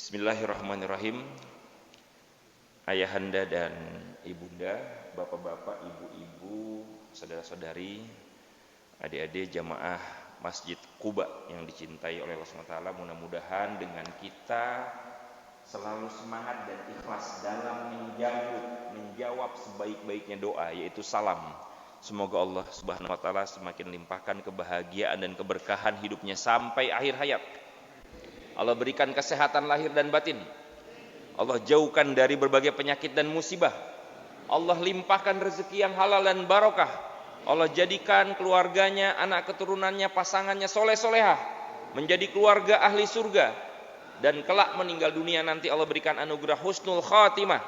Bismillahirrahmanirrahim. Ayahanda dan ibunda, bapak-bapak, ibu-ibu, saudara-saudari, adik-adik jamaah Masjid Quba yang dicintai oleh Allah SWT, mudah-mudahan dengan kita selalu semangat dan ikhlas dalam menjawab sebaik-baiknya doa, yaitu salam. Semoga Allah Subhanahu wa taala semakin limpahkan kebahagiaan dan keberkahan hidupnya sampai akhir hayat. Allah berikan kesehatan lahir dan batin. Allah jauhkan dari berbagai penyakit dan musibah. Allah limpahkan rezeki yang halal dan barokah. Allah jadikan keluarganya, anak keturunannya, pasangannya soleh-solehah, menjadi keluarga ahli surga. Dan kelak meninggal dunia nanti Allah berikan anugerah husnul khatimah.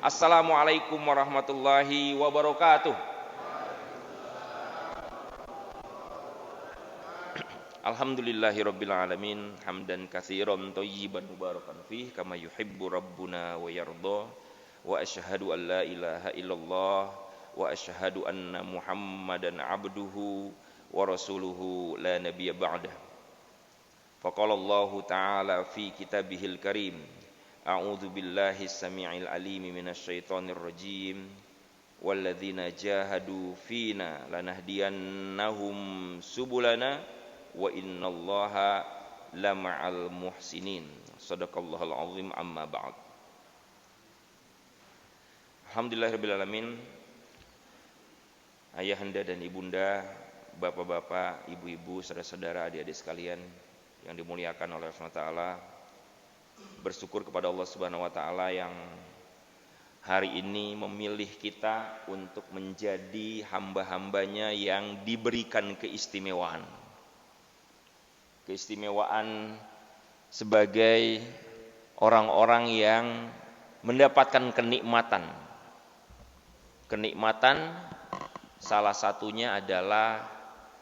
Assalamualaikum warahmatullahi wabarakatuh. Alhamdulillahirabbil alamin, hamdan katsiran thayyiban mubarakan fih kama yuhibbu rabbuna wa yarda. Wa asyhadu an la ilaha illallah wa asyhadu anna Muhammadan abduhu wa rasuluhu la nabiyya ba'dah. Faqala Allah ta'ala fi kitabihil karim, a'udzu billahi samii'il alim minasyaitonir rajim. Walladzina jahadu fina lanahdiyannahum subulana wa innallaha lama'al muhsinin. Shadaqallahul azim, amma ba'd. Alhamdulillahirabbil alamin. Ayahanda dan ibunda, bapak-bapak, ibu-ibu, saudara-saudara, adik-adik sekalian yang dimuliakan oleh Allah SWT, bersyukur kepada Allah Subhanahu wa taala yang hari ini memilih kita untuk menjadi hamba-hambanya yang diberikan keistimewaan sebagai orang-orang yang mendapatkan kenikmatan salah satunya adalah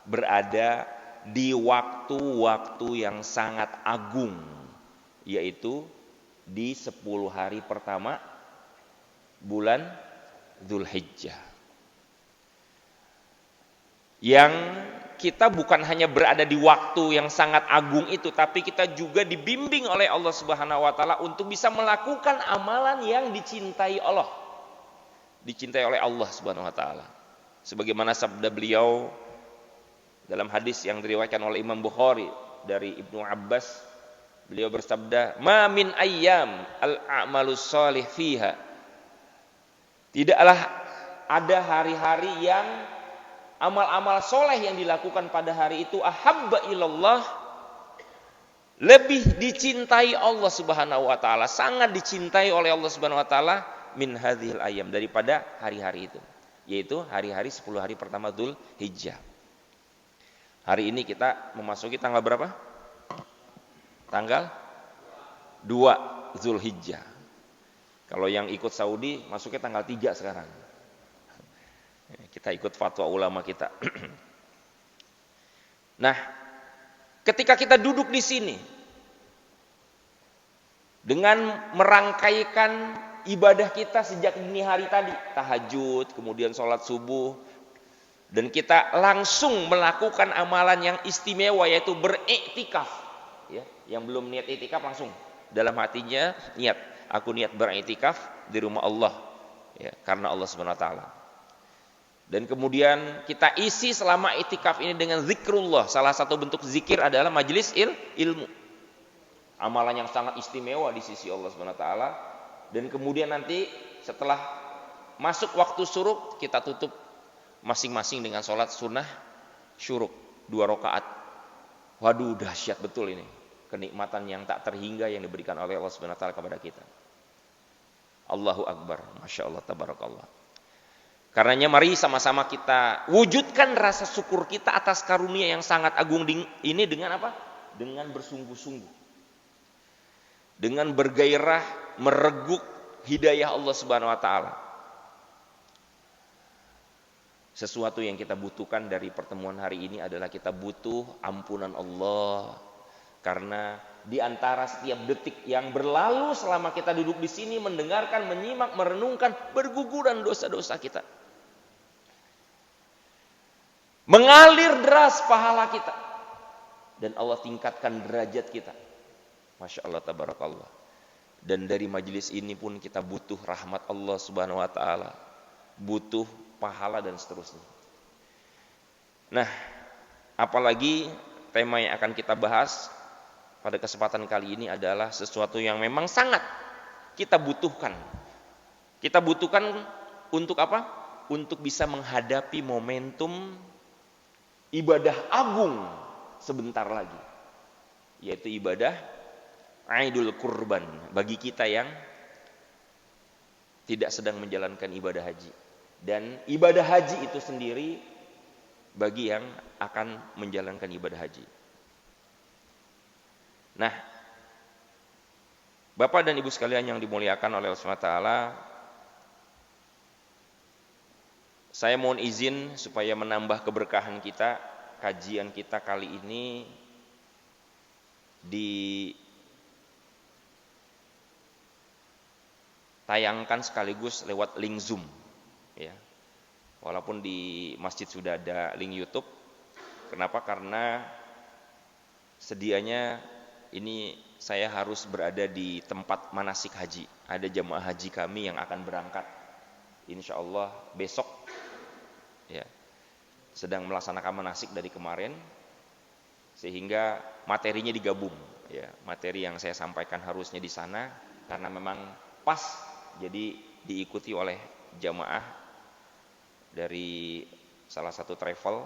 berada di waktu-waktu yang sangat agung, yaitu di 10 hari pertama bulan Dzulhijjah, yang kita bukan hanya berada di waktu yang sangat agung itu, tapi kita juga dibimbing oleh Allah Subhanahu wa taala untuk bisa melakukan amalan yang dicintai Allah. Dicintai oleh Allah Subhanahu wa taala. Sebagaimana sabda beliau dalam hadis yang diriwayatkan oleh Imam Bukhari dari Ibnu Abbas, beliau bersabda, "Ma min ayyam al-a'malus shalih fiha." Tidaklah ada hari-hari yang amal-amal soleh yang dilakukan pada hari itu ahabba ilallah, lebih dicintai Allah Subhanahu wa taala, sangat dicintai oleh Allah Subhanahu wa taala, min hadhil ayyam, daripada hari-hari itu, yaitu hari-hari 10 hari pertama Dzulhijjah. Hari ini kita memasuki tanggal berapa? Tanggal 2 Dzulhijjah. Kalau yang ikut Saudi masuknya tanggal 3 sekarang. Kita ikut fatwa ulama kita. Nah, ketika kita duduk di sini dengan merangkaikan ibadah kita sejak dini hari tadi, tahajud, kemudian sholat subuh, dan kita langsung melakukan amalan yang istimewa, yaitu beriktikaf. Ya, yang belum niat iktikaf langsung dalam hatinya niat, aku niat beriktikaf di rumah Allah, ya, karena Allah Subhanahu wa taala. Dan kemudian kita isi selama iktikaf ini dengan zikrullah. Salah satu bentuk zikir adalah majelis ilmu. Amalan yang sangat istimewa di sisi Allah Subhanahu wa taala. Dan kemudian nanti setelah masuk waktu syuruk, kita tutup masing-masing dengan sholat sunnah syuruk 2 rakaat. Waduh, dahsyat betul ini. Kenikmatan yang tak terhingga yang diberikan oleh Allah Subhanahu wa taala kepada kita. Allahu akbar, masya Allah, tabarakallah. Karenanya mari sama-sama kita wujudkan rasa syukur kita atas karunia yang sangat agung ini dengan apa? Dengan bersungguh-sungguh. Dengan bergairah mereguk hidayah Allah Subhanahu wa taala. Sesuatu yang kita butuhkan dari pertemuan hari ini adalah kita butuh ampunan Allah. Karena di antara setiap detik yang berlalu selama kita duduk di sini, mendengarkan, menyimak, merenungkan, berguguran dosa-dosa kita. Mengalir deras pahala kita, dan Allah tingkatkan derajat kita. Masya Allah, tabarakallah. Dan dari majelis ini pun kita butuh rahmat Allah Subhanahu wa taala, butuh pahala dan seterusnya. Nah, apalagi tema yang akan kita bahas pada kesempatan kali ini adalah sesuatu yang memang sangat kita butuhkan. Kita butuhkan untuk apa? Untuk bisa menghadapi momentum ibadah agung sebentar lagi, yaitu ibadah Aidul Kurban bagi kita yang tidak sedang menjalankan ibadah haji, dan ibadah haji itu sendiri bagi yang akan menjalankan ibadah haji. Nah, Bapak dan Ibu sekalian yang dimuliakan oleh Allah SWT, saya mohon izin supaya menambah keberkahan kita, kajian kita kali ini ditayangkan sekaligus lewat link Zoom, ya. Walaupun di masjid sudah ada link YouTube. Kenapa? Karena sedianya ini saya harus berada di tempat manasik haji. Ada jamaah haji kami yang akan berangkat, insya Allah besok, ya, sedang melaksanakan manasik dari kemarin, sehingga materinya digabung, ya. Materi yang saya sampaikan harusnya di sana, karena memang pas, jadi diikuti oleh jamaah dari salah satu travel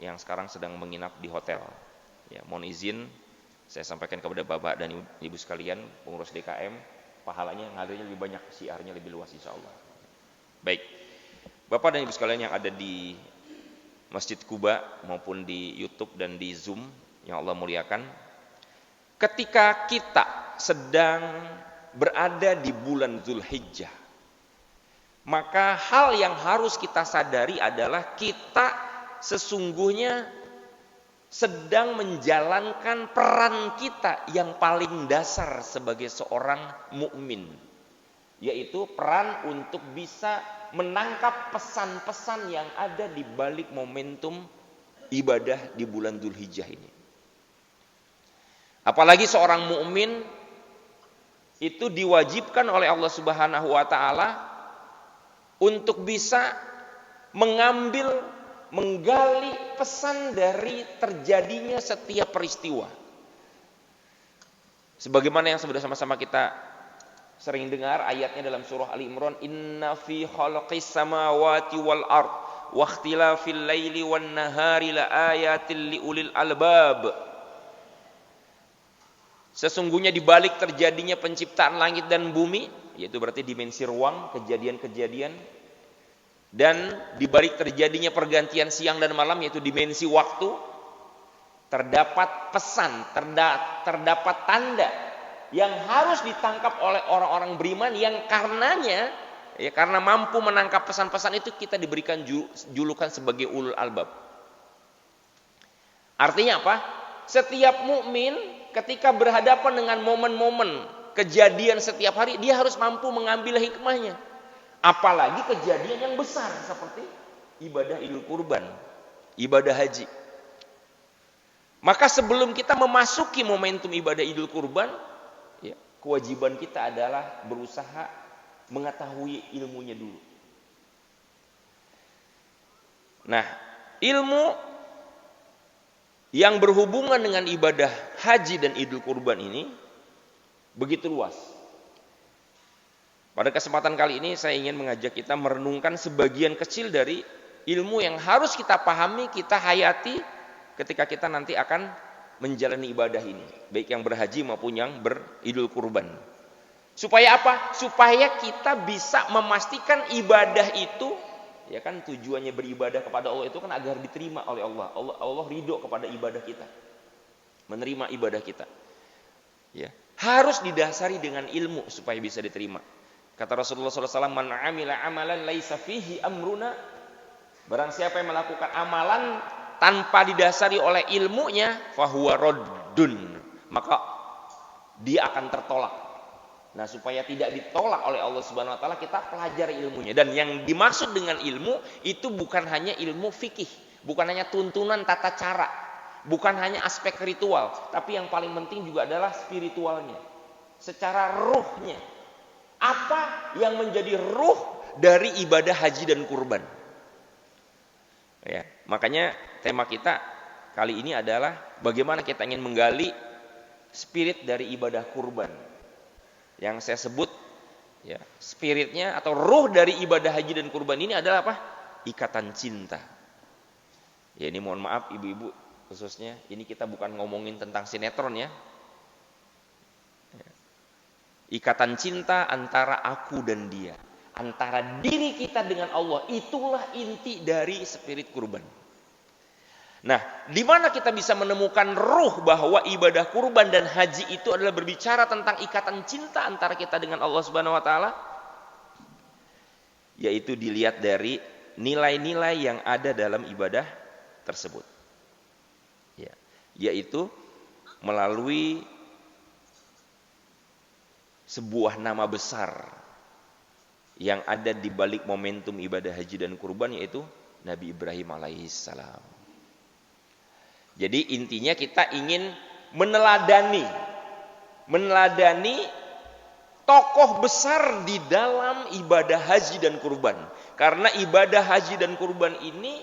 yang sekarang sedang menginap di hotel. Ya, mohon izin saya sampaikan kepada Bapak dan Ibu sekalian, pengurus DKM, pahalanya ngadirnya lebih banyak, syiarnya lebih luas insya Allah. Baik, Bapak dan Ibu sekalian yang ada di Masjid Kuba maupun di YouTube dan di Zoom yang Allah muliakan, ketika kita sedang berada di bulan Zulhijjah, maka hal yang harus kita sadari adalah kita sesungguhnya sedang menjalankan peran kita yang paling dasar sebagai seorang mukmin, yaitu peran untuk bisa menangkap pesan-pesan yang ada di balik momentum ibadah di bulan Dzulhijjah ini. Apalagi seorang mukmin itu diwajibkan oleh Allah Subhanahu wa taala untuk bisa menggali pesan dari terjadinya setiap peristiwa. Sebagaimana yang sudah sama-sama kita sering dengar ayatnya dalam surah Ali Imran, inna fi khalaqis samawati wal ard wa ikhtilafil laili wan nahari la ayatil liulil albab. Sesungguhnya di balik terjadinya penciptaan langit dan bumi, yaitu berarti dimensi ruang, kejadian-kejadian, dan di balik terjadinya pergantian siang dan malam, yaitu dimensi waktu, terdapat pesan, terdapat tanda yang harus ditangkap oleh orang-orang beriman yang karenanya, ya, karena mampu menangkap pesan-pesan itu kita diberikan julukan sebagai ulul albab. Artinya apa? Setiap mukmin ketika berhadapan dengan momen-momen kejadian setiap hari, dia harus mampu mengambil hikmahnya. Apalagi kejadian yang besar seperti ibadah Idul Kurban, ibadah haji. Maka sebelum kita memasuki momentum ibadah Idul Kurban, ya, kewajiban kita adalah berusaha mengetahui ilmunya dulu. Nah, ilmu yang berhubungan dengan ibadah haji dan Idul Kurban ini begitu luas. Pada kesempatan kali ini saya ingin mengajak kita merenungkan sebagian kecil dari ilmu yang harus kita pahami, kita hayati ketika kita nanti akan menjalani ibadah ini, baik yang berhaji maupun yang beridul kurban. Supaya apa? Supaya kita bisa memastikan ibadah itu, ya kan, tujuannya beribadah kepada Allah itu kan agar diterima oleh Allah. Allah ridho kepada ibadah kita, menerima ibadah kita. Ya, harus didasari dengan ilmu supaya bisa diterima. Kata Rasulullah SAW, man amila amalan laisa fihi amruna, barang siapa yang melakukan amalan tanpa didasari oleh ilmunya, fahuwa raddun, maka dia akan tertolak. Nah, supaya tidak ditolak oleh Allah Subhanahu wa taala, kita pelajari ilmunya. Dan yang dimaksud dengan ilmu itu bukan hanya ilmu fikih, bukan hanya tuntunan tata cara, bukan hanya aspek ritual, tapi yang paling penting juga adalah spiritualnya. secara ruhnya. Apa yang menjadi ruh dari ibadah haji dan kurban? Ya, makanya tema kita kali ini adalah bagaimana kita ingin menggali spirit dari ibadah kurban. Yang saya sebut ya, spiritnya atau ruh dari ibadah haji dan kurban ini adalah apa? Ikatan cinta. Ya, ini mohon maaf ibu-ibu khususnya, ini kita bukan ngomongin tentang sinetron ya. Ikatan cinta antara aku dan dia, antara diri kita dengan Allah, itulah inti dari spirit kurban. Nah, di mana kita bisa menemukan ruh bahwa ibadah kurban dan haji itu adalah berbicara tentang ikatan cinta antara kita dengan Allah Subhanahu wa taala? Yaitu dilihat dari nilai-nilai yang ada dalam ibadah tersebut. Ya, yaitu melalui sebuah nama besar yang ada di balik momentum ibadah haji dan kurban, yaitu Nabi Ibrahim alaihissalam. Jadi intinya kita ingin meneladani tokoh besar di dalam ibadah haji dan kurban. Karena ibadah haji dan kurban ini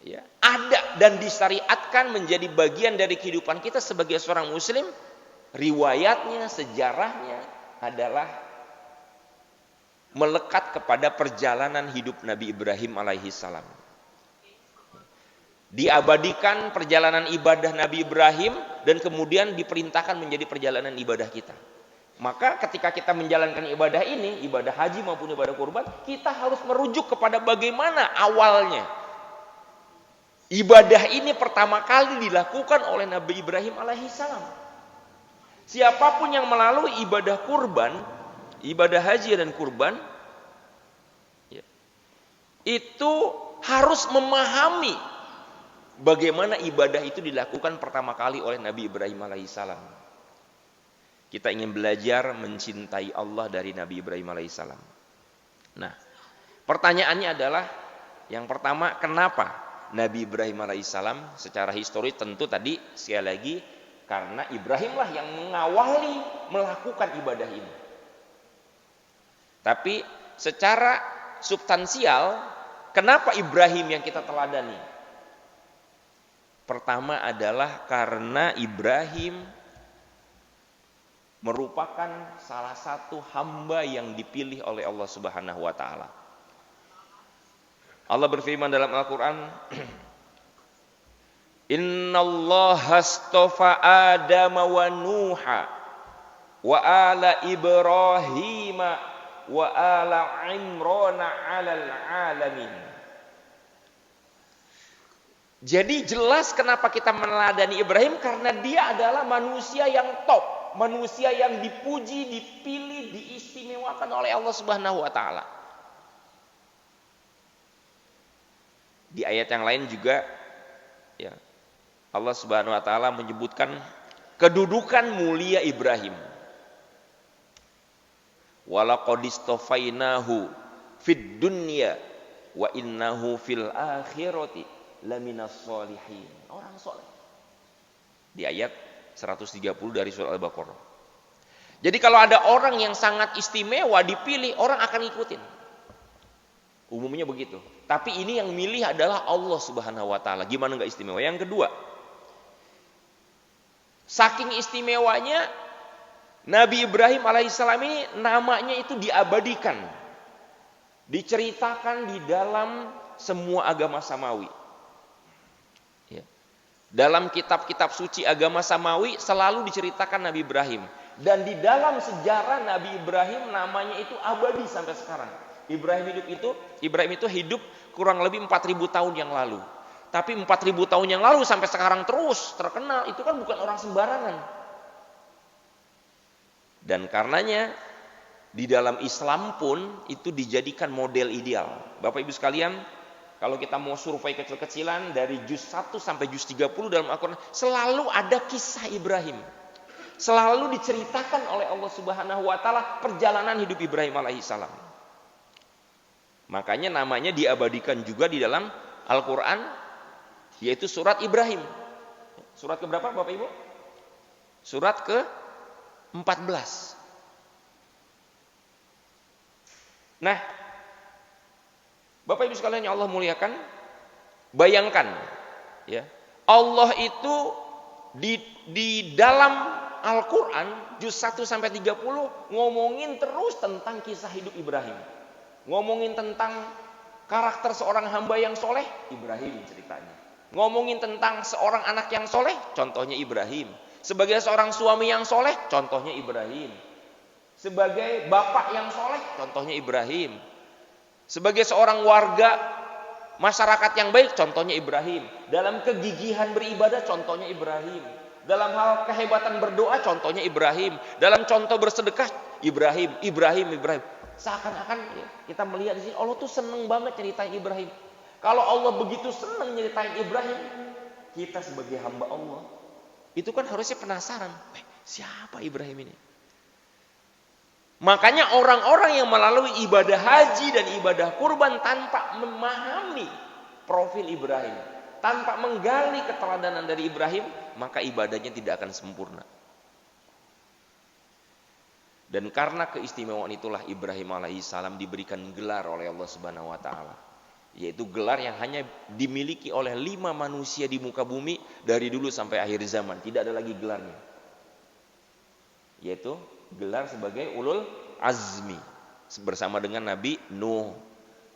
ya, ada dan disyariatkan menjadi bagian dari kehidupan kita sebagai seorang muslim. Riwayatnya, sejarahnya adalah melekat kepada perjalanan hidup Nabi Ibrahim alaihissalam. Diabadikan perjalanan ibadah Nabi Ibrahim dan kemudian diperintahkan menjadi perjalanan ibadah kita. Maka ketika kita menjalankan ibadah ini, ibadah haji maupun ibadah kurban, kita harus merujuk kepada bagaimana awalnya. Ibadah ini pertama kali dilakukan oleh Nabi Ibrahim alaihissalam. Siapapun yang melalui ibadah kurban, ibadah haji dan kurban, ya, itu harus memahami bagaimana ibadah itu dilakukan pertama kali oleh Nabi Ibrahim alaihissalam. Kita ingin belajar mencintai Allah dari Nabi Ibrahim alaihissalam. Nah, pertanyaannya adalah yang pertama, kenapa Nabi Ibrahim alaihissalam? Secara historis tentu tadi sekali lagi karena Ibrahimlah yang mengawali melakukan ibadah ini. Tapi secara substansial, kenapa Ibrahim yang kita teladani? Pertama adalah karena Ibrahim merupakan salah satu hamba yang dipilih oleh Allah Subhanahu wa taala. Allah berfirman dalam Al-Qur'an, Innallaha astafa Adam wa Nuha wa ala Ibrahim wa ala Imran 'alal 'alamin. Jadi jelas kenapa kita meneladani Ibrahim, karena dia adalah manusia yang top, manusia yang dipuji, dipilih, diistimewakan oleh Allah Subhanahu wa taala. Di ayat yang lain juga ya, Allah Subhanahu wa taala menyebutkan kedudukan mulia Ibrahim. Walaqad istafainahu fid dunya wa innahu fil akhirati laminas sholihin. Orang soleh. Di ayat 130 dari surah Al-Baqarah. Jadi kalau ada orang yang sangat istimewa dipilih, orang akan ikutin. Umumnya begitu. Tapi ini yang milih adalah Allah Subhanahu wa taala. Gimana enggak istimewa? Yang kedua, saking istimewanya Nabi Ibrahim alaihissalam ini namanya itu diabadikan, diceritakan di dalam semua agama samawi. Ya. Dalam kitab-kitab suci agama samawi selalu diceritakan Nabi Ibrahim. Dan di dalam sejarah Nabi Ibrahim namanya itu abadi sampai sekarang. Ibrahim itu hidup kurang lebih 4.000 tahun yang lalu. Tapi 4.000 tahun yang lalu sampai sekarang terus terkenal, itu kan bukan orang sembarangan. Dan karenanya di dalam Islam pun itu dijadikan model ideal. Bapak Ibu sekalian, kalau kita mau survei kecil-kecilan dari juz 1 sampai juz 30 dalam Al-Quran, selalu ada kisah Ibrahim. Selalu diceritakan oleh Allah Subhanahu wa taala perjalanan hidup Ibrahim alaihissalam. Makanya namanya diabadikan juga di dalam Al-Quran, yaitu surat Ibrahim. Surat keberapa Bapak Ibu? Surat 14. Nah, Bapak Ibu sekalian yang Allah muliakan, bayangkan ya, Allah itu di dalam Al-Qur'an juz 1 sampai 30 ngomongin terus tentang kisah hidup Ibrahim. Ngomongin tentang karakter seorang hamba yang soleh, Ibrahim ceritanya. Ngomongin tentang seorang anak yang soleh, contohnya Ibrahim. Sebagai seorang suami yang soleh, contohnya Ibrahim. Sebagai bapak yang soleh, contohnya Ibrahim. Sebagai seorang warga masyarakat yang baik, contohnya Ibrahim. Dalam kegigihan beribadah, contohnya Ibrahim. Dalam hal kehebatan berdoa, contohnya Ibrahim. Dalam contoh bersedekah, Ibrahim. Seakan-akan ya, kita melihat di sini Allah tuh seneng banget ceritain Ibrahim. Kalau Allah begitu seneng ceritain Ibrahim, kita sebagai hamba Allah itu kan harusnya penasaran, siapa Ibrahim ini? Makanya orang-orang yang melalui ibadah haji dan ibadah kurban tanpa memahami profil Ibrahim, tanpa menggali keteladanan dari Ibrahim, maka ibadahnya tidak akan sempurna. Dan karena keistimewaan itulah Ibrahim alaihissalam diberikan gelar oleh Allah Subhanahu wa taala, yaitu gelar yang hanya dimiliki oleh 5 manusia di muka bumi dari dulu sampai akhir zaman. Tidak ada lagi gelarnya, yaitu gelar sebagai ulul azmi bersama dengan Nabi Nuh,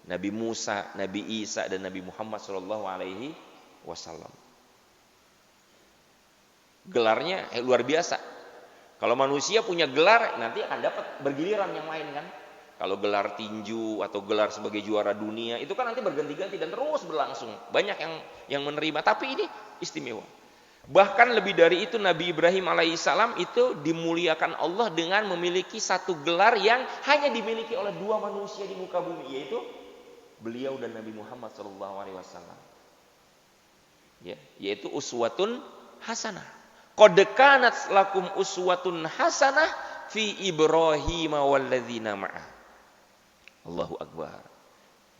Nabi Musa, Nabi Isa dan Nabi Muhammad sallallahu alaihi wasallam. Gelarnya luar biasa. Kalau manusia punya gelar, nanti akan dapat bergiliran yang lain kan. Kalau gelar tinju atau gelar sebagai juara dunia, itu kan nanti berganti-ganti dan terus berlangsung. Banyak yang menerima, tapi ini istimewa. Bahkan lebih dari itu, Nabi Ibrahim alaihissalam itu dimuliakan Allah dengan memiliki satu gelar yang hanya dimiliki oleh 2 manusia di muka bumi, yaitu beliau dan Nabi Muhammad SAW. Ya, yaitu uswatun hasanah. Qad kanat lakum uswatun hasanah fi Ibrahim walladzina ma'ah. Allahu Akbar.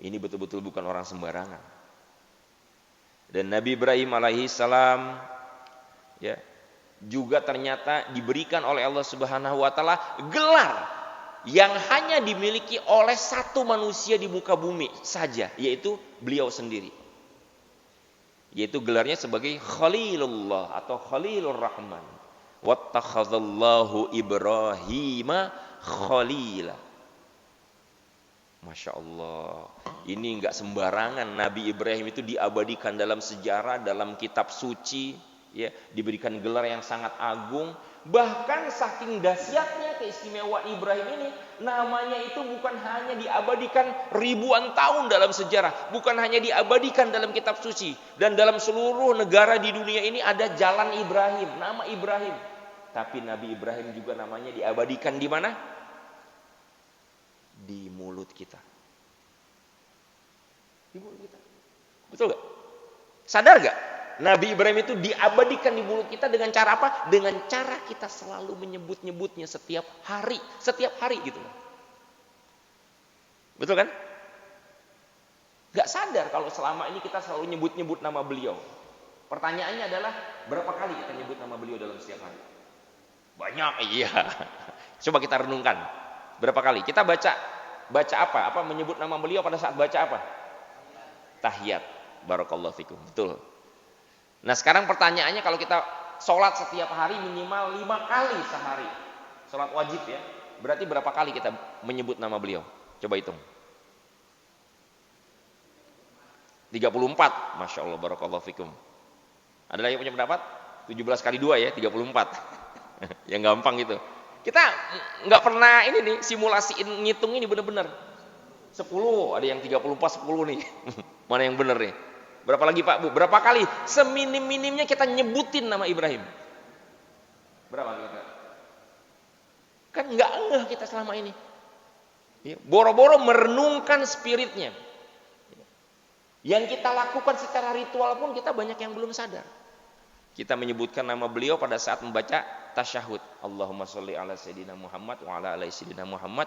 Ini betul-betul bukan orang sembarangan. Dan Nabi Ibrahim alaihissalam ya juga ternyata diberikan oleh Allah Subhanahu wa taala gelar yang hanya dimiliki oleh 1 manusia di muka bumi saja, yaitu beliau sendiri. Yaitu gelarnya sebagai Khalilullah atau Khalilur Rahman. Wattakhadallahu Ibrahima Khalila. Masya Allah. Ini enggak sembarangan. Nabi Ibrahim itu diabadikan dalam sejarah, dalam kitab suci, ya, diberikan gelar yang sangat agung. Bahkan saking dahsyatnya keistimewaan Ibrahim ini, namanya itu bukan hanya diabadikan ribuan tahun dalam sejarah, bukan hanya diabadikan dalam kitab suci, dan dalam seluruh negara di dunia ini ada jalan Ibrahim, nama Ibrahim. Tapi Nabi Ibrahim juga namanya diabadikan di mana? Di mulut kita. Di mulut kita. Betul gak? Sadar gak? Nabi Ibrahim itu diabadikan di mulut kita dengan cara apa? Dengan cara kita selalu menyebut-nyebutnya setiap hari gitu. Betul kan? Gak sadar kalau selama ini kita selalu nyebut-nyebut nama beliau. Pertanyaannya adalah berapa kali kita nyebut nama beliau dalam setiap hari? Banyak, iya. Coba kita renungkan. Berapa kali? Kita baca apa? Apa menyebut nama beliau pada saat baca apa? Tahiyat. Barakallahu fikum. Betul. Nah sekarang pertanyaannya, kalau kita sholat setiap hari minimal 5 kali sehari, sholat wajib ya, berarti berapa kali kita menyebut nama beliau? Coba hitung. 34. Masya Allah, barakallahu fikum. Ada lagi punya pendapat? 17 kali 2 ya, 34. Yang gampang gitu. Kita nggak pernah ini nih simulasiin ngitung ini bener-bener. 10, ada yang 34 10 nih. Mana yang bener nih? Berapa lagi Pak Bu? Berapa kali seminim-minimnya kita nyebutin nama Ibrahim? Berapa kira-kira? Kan nggak ngeh kita selama ini. Boro-boro merenungkan spiritnya. Yang kita lakukan secara ritual pun kita banyak yang belum sadar. Kita menyebutkan nama beliau pada saat membaca tasyahud. Allahumma sholli ala sayyidina Muhammad wa ala ali sayyidina Muhammad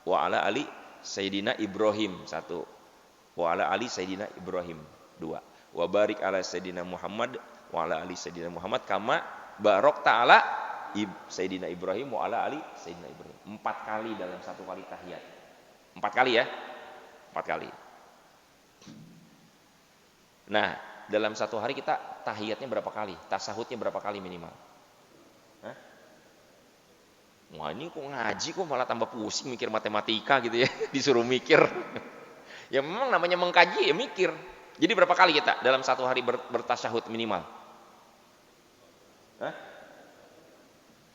wa ala ali sayyidina Ibrahim. 1. Wa ala ali sayyidina Ibrahim. 2. Wa barik ala sayyidina Muhammad wa ala ali sayyidina Muhammad kama barok ta'ala Sayyidina Ibrahim wa ala ali Sayyidina Ibrahim. 4 kali dalam satu kali tahiyat. 4 kali ya. 4 kali. Nah, dalam satu hari kita tahiyatnya berapa kali? Tasahudnya berapa kali minimal? Hah? Wah, ini kok ngaji kok malah tambah pusing mikir matematika gitu ya. Disuruh mikir. Ya memang namanya mengkaji ya mikir. Jadi berapa kali kita dalam satu hari bertasyahud minimal? Hah?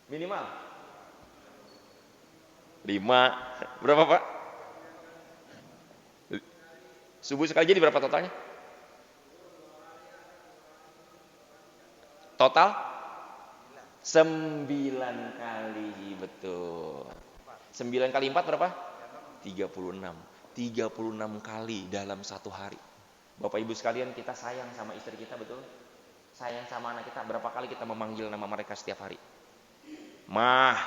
Minimal 5. Berapa Pak? Subuh sekali jadi berapa totalnya? Total 9 kali, betul. 9 kali 4 berapa? 36. 36 kali dalam satu hari. Bapak Ibu sekalian, kita sayang sama istri kita, betul? Sayang sama anak kita, berapa kali kita memanggil nama mereka setiap hari? Mah,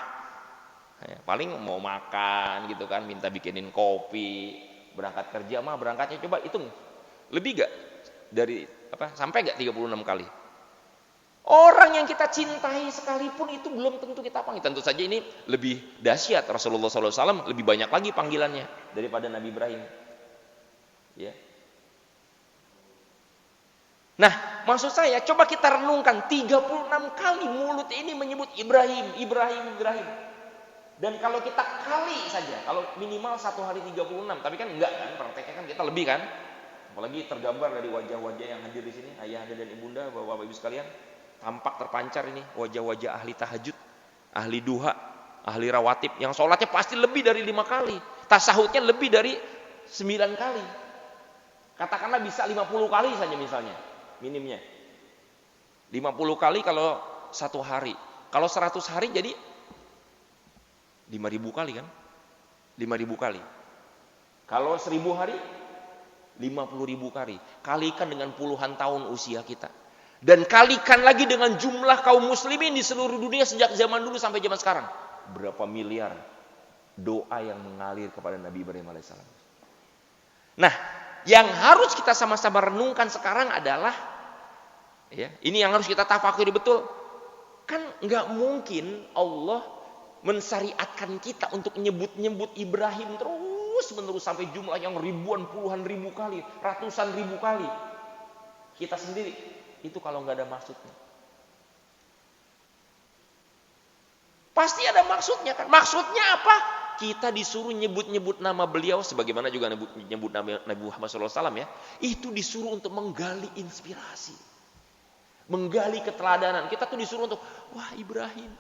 ya, paling mau makan gitu kan, minta bikinin kopi, berangkat kerja, mah berangkatnya coba hitung. Lebih gak dari sampai gak 36 kali? Orang yang kita cintai sekalipun itu belum tentu kita panggil. Tentu saja ini lebih dahsyat, Rasulullah SAW lebih banyak lagi panggilannya daripada Nabi Ibrahim. Ya. Nah, maksud saya coba kita renungkan 36 kali mulut ini menyebut Ibrahim. Dan kalau kita kali saja, kalau minimal satu hari 36, tapi kan enggak kan, prakteknya kan kita lebih kan. Apalagi tergambar dari wajah-wajah yang hadir di sini, ayah, anda dan ibunda, bapak ibu sekalian. Tampak terpancar ini wajah-wajah ahli tahajud, ahli duha, ahli rawatib yang sholatnya pasti lebih dari 5 kali, tasahudnya lebih dari 9 kali. Katakanlah bisa 50 kali saja misalnya, minimnya 50 kali kalau satu hari. Kalau 100 hari jadi 5.000 kali kan? 5.000 kali. Kalau 1.000 hari 50.000 kali. Kalikan dengan puluhan tahun usia kita. Dan kalikan lagi dengan jumlah kaum muslimin di seluruh dunia sejak zaman dulu sampai zaman sekarang. Berapa miliar doa yang mengalir kepada Nabi Ibrahim alaihissalam. Nah, yang harus kita sama-sama renungkan sekarang adalah, ya, ini yang harus kita tafakuri betul. Kan nggak mungkin Allah mensyariatkan kita untuk nyebut-nyebut Ibrahim terus-menerus sampai jumlah yang ribuan, puluhan ribu kali, ratusan ribu kali. Kita sendiri itu kalau nggak ada maksudnya. Pasti ada maksudnya kan? Maksudnya apa? Kita disuruh nyebut-nyebut nama beliau, sebagaimana juga nyebut nama Nabi Muhammad SAW ya. Itu disuruh untuk menggali inspirasi, menggali keteladanan. Kita tuh disuruh untuk, wah Ibrahim.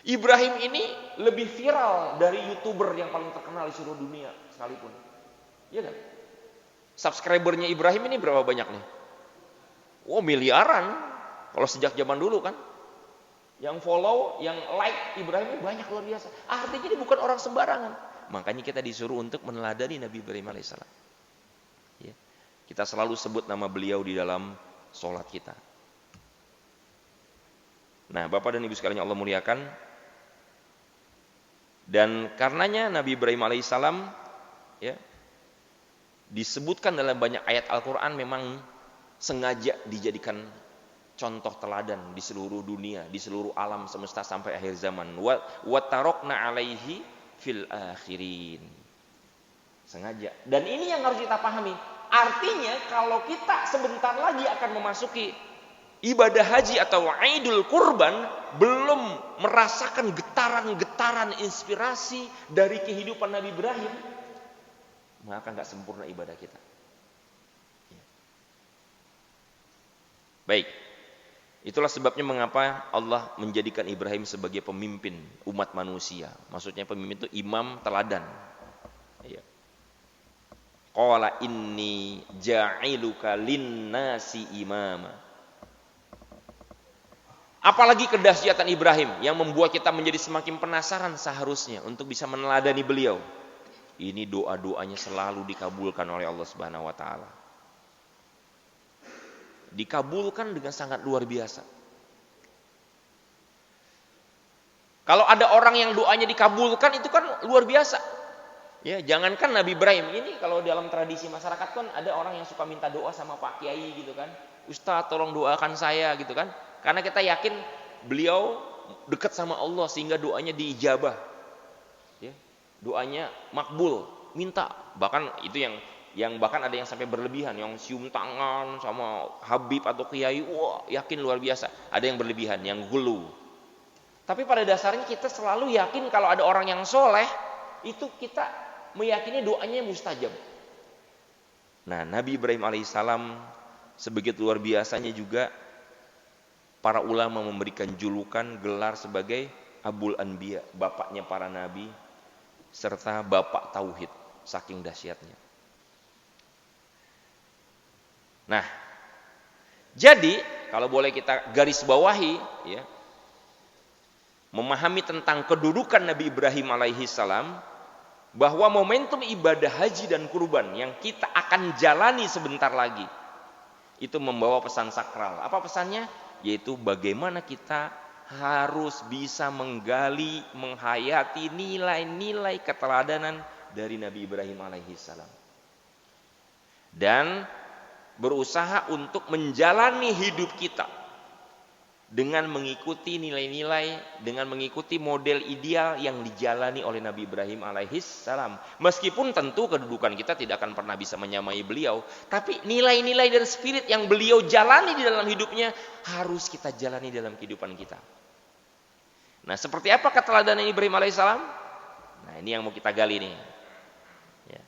Ibrahim ini lebih viral dari YouTuber yang paling terkenal di seluruh dunia sekalipun. Iya kan? Subscribernya Ibrahim ini berapa banyak nih? Oh, miliaran. Kalau sejak zaman dulu kan. Yang follow, yang like Ibrahim ini banyak, luar biasa. Artinya ini bukan orang sembarangan. Makanya kita disuruh untuk meneladani Nabi Ibrahim alaihissalam. Ya. Kita selalu sebut nama beliau di dalam sholat kita. Nah, Bapak dan Ibu sekalian Allah muliakan. Dan karenanya Nabi Ibrahim alaihissalam, ya, disebutkan dalam banyak ayat Al-Quran memang sengaja dijadikan contoh teladan di seluruh dunia, di seluruh alam semesta sampai akhir zaman. Wa tarokna alaihi fil akhirin. Sengaja. Dan ini yang harus kita pahami. Artinya kalau kita sebentar lagi akan memasuki ibadah haji atau Idul Kurban, belum merasakan getaran-getaran inspirasi dari kehidupan Nabi Ibrahim, maka nggak sempurna ibadah kita. Baik, itulah sebabnya mengapa Allah menjadikan Ibrahim sebagai pemimpin umat manusia. Maksudnya pemimpin itu imam teladan. Ya. Qala inni ja'iluka linnasi imama. Apalagi kedahsyatan Ibrahim yang membuat kita menjadi semakin penasaran seharusnya untuk bisa meneladani beliau. Ini doa-doanya selalu dikabulkan oleh Allah Subhanahu wa taala. Dikabulkan dengan sangat luar biasa. Kalau ada orang yang doanya dikabulkan itu kan luar biasa. Ya, jangankan Nabi Ibrahim, ini kalau dalam tradisi masyarakat kan ada orang yang suka minta doa sama Pak Kiai gitu kan. Ustaz tolong doakan saya gitu kan. Karena kita yakin beliau dekat sama Allah sehingga doanya diijabah. Ya, doanya makbul, minta. Bahkan itu yang bahkan ada yang sampai berlebihan, yang cium tangan sama habib atau kiai, wah yakin luar biasa. Ada yang berlebihan, yang gulu. Tapi pada dasarnya kita selalu yakin kalau ada orang yang soleh, itu kita meyakini doanya mustajab. Nah, Nabi Ibrahim alaihissalam sebegitu luar biasanya juga para ulama memberikan julukan gelar sebagai Abul Anbiya, bapaknya para nabi serta bapak tauhid, saking dahsyatnya. Nah, jadi kalau boleh kita garis bawahi ya, memahami tentang kedudukan Nabi Ibrahim alaihissalam, bahwa momentum ibadah haji dan kurban yang kita akan jalani sebentar lagi itu membawa pesan sakral. Apa pesannya? Yaitu bagaimana kita harus bisa menggali, menghayati nilai-nilai keteladanan dari Nabi Ibrahim alaihissalam dan berusaha untuk menjalani hidup kita dengan mengikuti nilai-nilai, dengan mengikuti model ideal yang dijalani oleh Nabi Ibrahim alaihissalam. Meskipun tentu kedudukan kita tidak akan pernah bisa menyamai beliau, tapi nilai-nilai dan spirit yang beliau jalani di dalam hidupnya harus kita jalani dalam kehidupan kita. Nah, seperti apa keteladanan Ibrahim alaihissalam? Nah, ini yang mau kita gali nih. Ya.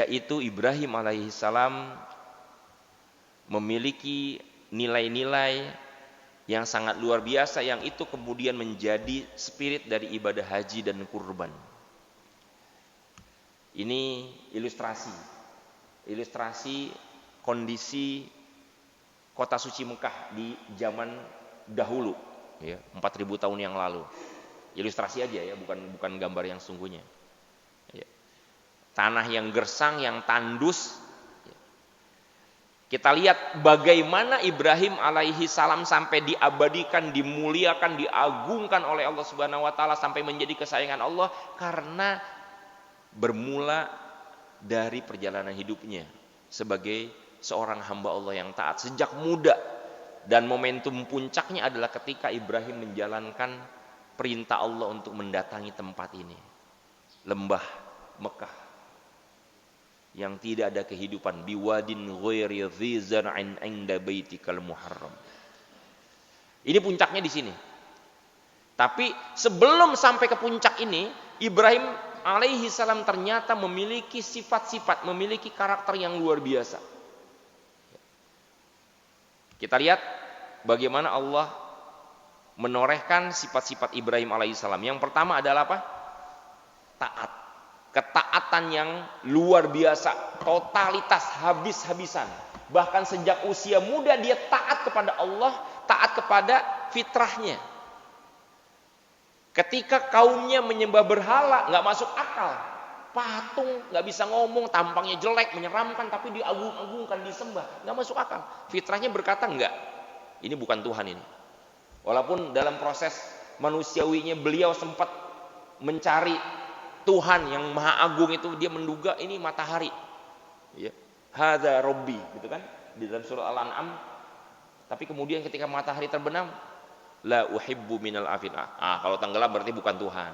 Yaitu Ibrahim alaihissalam memiliki nilai-nilai yang sangat luar biasa yang itu kemudian menjadi spirit dari ibadah haji dan kurban. Ini ilustrasi kondisi kota suci Mekah di zaman dahulu ya, 4000 tahun yang lalu. Ilustrasi aja ya, bukan gambar yang sungguhnya. Ya. Tanah yang gersang, yang tandus. Kita lihat bagaimana Ibrahim alaihi salam sampai diabadikan, dimuliakan, diagungkan oleh Allah Subhanahu wa taala sampai menjadi kesayangan Allah karena bermula dari perjalanan hidupnya sebagai seorang hamba Allah yang taat sejak muda. Dan momentum puncaknya adalah ketika Ibrahim menjalankan perintah Allah untuk mendatangi tempat ini, lembah Mekah yang tidak ada kehidupan, biwadin ghairi dzi zar'in 'inda baitikal muharram. Ini puncaknya di sini. Tapi sebelum sampai ke puncak ini, Ibrahim alaihi salam ternyata memiliki sifat-sifat, memiliki karakter yang luar biasa. Kita lihat bagaimana Allah menorehkan sifat-sifat Ibrahim alaihi salam. Yang pertama adalah apa? Taat. Ketaatan yang luar biasa, totalitas, habis-habisan. Bahkan sejak usia muda dia taat kepada Allah, taat kepada fitrahnya. Ketika kaumnya menyembah berhala, nggak masuk akal. Patung, nggak bisa ngomong, tampangnya jelek, menyeramkan, tapi diagung-agungkan, disembah, nggak masuk akal. Fitrahnya berkata enggak, ini bukan Tuhan ini. Walaupun dalam proses manusiawinya beliau sempat mencari Tuhan yang maha agung itu, dia menduga ini matahari. Ya. Hadza Rabbi, gitu kan? Di dalam surah Al-An'am. Tapi kemudian ketika matahari terbenam, la uhibbu minal afin. Kalau tenggelam berarti bukan Tuhan.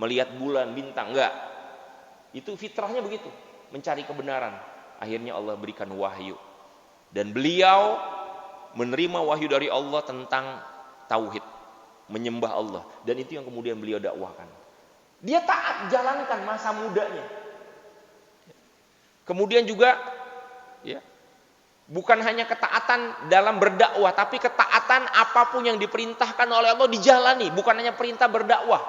Melihat bulan, bintang, enggak. Itu fitrahnya begitu, mencari kebenaran. Akhirnya Allah berikan wahyu. Dan beliau menerima wahyu dari Allah tentang tauhid, menyembah Allah. Dan itu yang kemudian beliau dakwahkan. Dia taat jalankan masa mudanya. Kemudian juga ya, bukan hanya ketaatan dalam berdakwah, tapi ketaatan apapun yang diperintahkan oleh Allah dijalani, bukan hanya perintah berdakwah.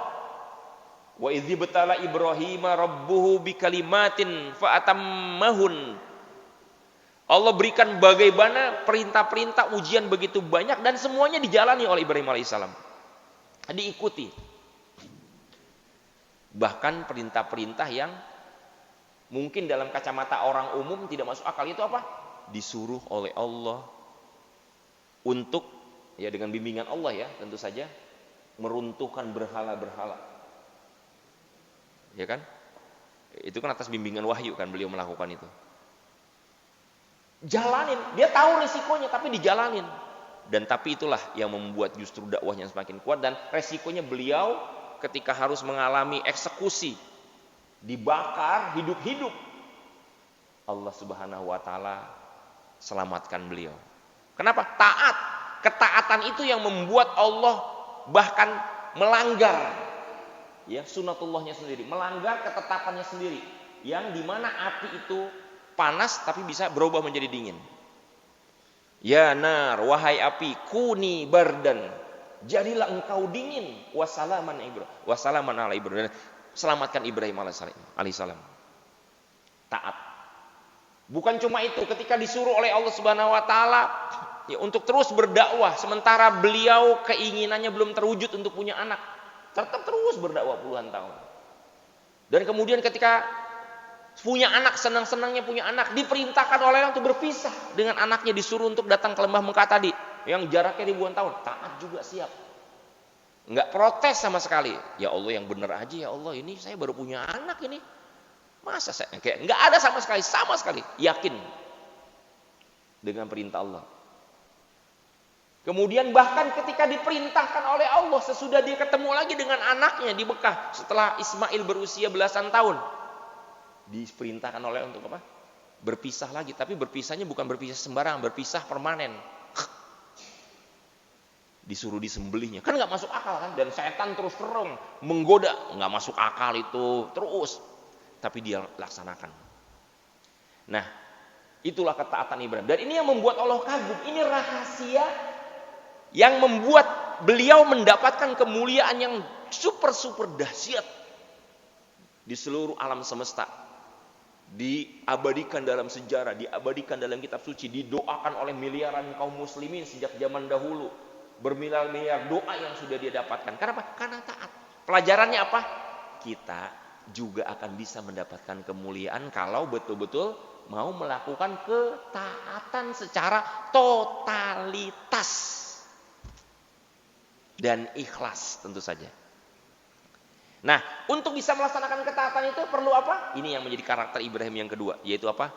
Wa idzi batala Ibrahim rabbuhu bikalimatin fa atammahun. Allah berikan bagaimana perintah-perintah, ujian begitu banyak dan semuanya dijalani oleh Ibrahim alaihissalam. Diikuti. Bahkan perintah-perintah yang mungkin dalam kacamata orang umum tidak masuk akal, itu apa? Disuruh oleh Allah untuk, ya dengan bimbingan Allah ya tentu saja, meruntuhkan berhala-berhala. Ya kan? Itu kan atas bimbingan wahyu kan beliau melakukan itu. Jalanin, dia tahu risikonya tapi dijalanin. Dan tapi itulah yang membuat justru dakwahnya semakin kuat, dan resikonya beliau ketika harus mengalami eksekusi, dibakar hidup-hidup, Allah Subhanahu wa taala selamatkan beliau. Kenapa? Taat. Ketaatan itu yang membuat Allah bahkan melanggar ya sunatullahnya sendiri, melanggar ketetapannya sendiri, yang dimana api itu panas tapi bisa berubah menjadi dingin. Ya nar, wahai api, kuni bardan, jadilah engkau dingin, wassalaman ala Ibrahim, selamatkan Ibrahim alaihissalam. Taat. Bukan cuma itu, ketika disuruh oleh Allah Subhanahu wa taala ya untuk terus berdakwah, sementara beliau keinginannya belum terwujud untuk punya anak, tetap terus berdakwah puluhan tahun. Dan kemudian ketika punya anak, senang-senangnya punya anak, diperintahkan oleh Allah untuk berpisah dengan anaknya, disuruh untuk datang ke lembah Mekah tadi yang jaraknya ribuan tahun. Taat juga, siap, nggak protes sama sekali. Ya Allah, yang benar aja ya Allah, ini saya baru punya anak ini, masa saya kayak nggak ada sama sekali yakin dengan perintah Allah. Kemudian bahkan ketika diperintahkan oleh Allah, sesudah dia ketemu lagi dengan anaknya di Mekah setelah Ismail berusia belasan tahun, diperintahkan oleh untuk apa? Berpisah lagi, tapi berpisahnya bukan berpisah sembarang, berpisah permanen. Disuruh disembelihnya, kan nggak masuk akal kan? Dan setan terus menggoda, nggak masuk akal itu terus, tapi dia laksanakan. Nah, itulah ketaatan Ibrahim, dan ini yang membuat Allah kagum. Ini rahasia yang membuat beliau mendapatkan kemuliaan yang super dahsyat di seluruh alam semesta, diabadikan dalam sejarah, diabadikan dalam kitab suci, didoakan oleh miliaran kaum muslimin sejak zaman dahulu, bermiliar-miliar doa yang sudah dia dapatkan. Kenapa? Karena taat. Pelajarannya apa? Kita juga akan bisa mendapatkan kemuliaan kalau betul-betul mau melakukan ketaatan secara totalitas dan ikhlas tentu saja. Nah, untuk bisa melaksanakan ketaatan itu perlu apa? Ini yang menjadi karakter Ibrahim yang kedua, yaitu apa?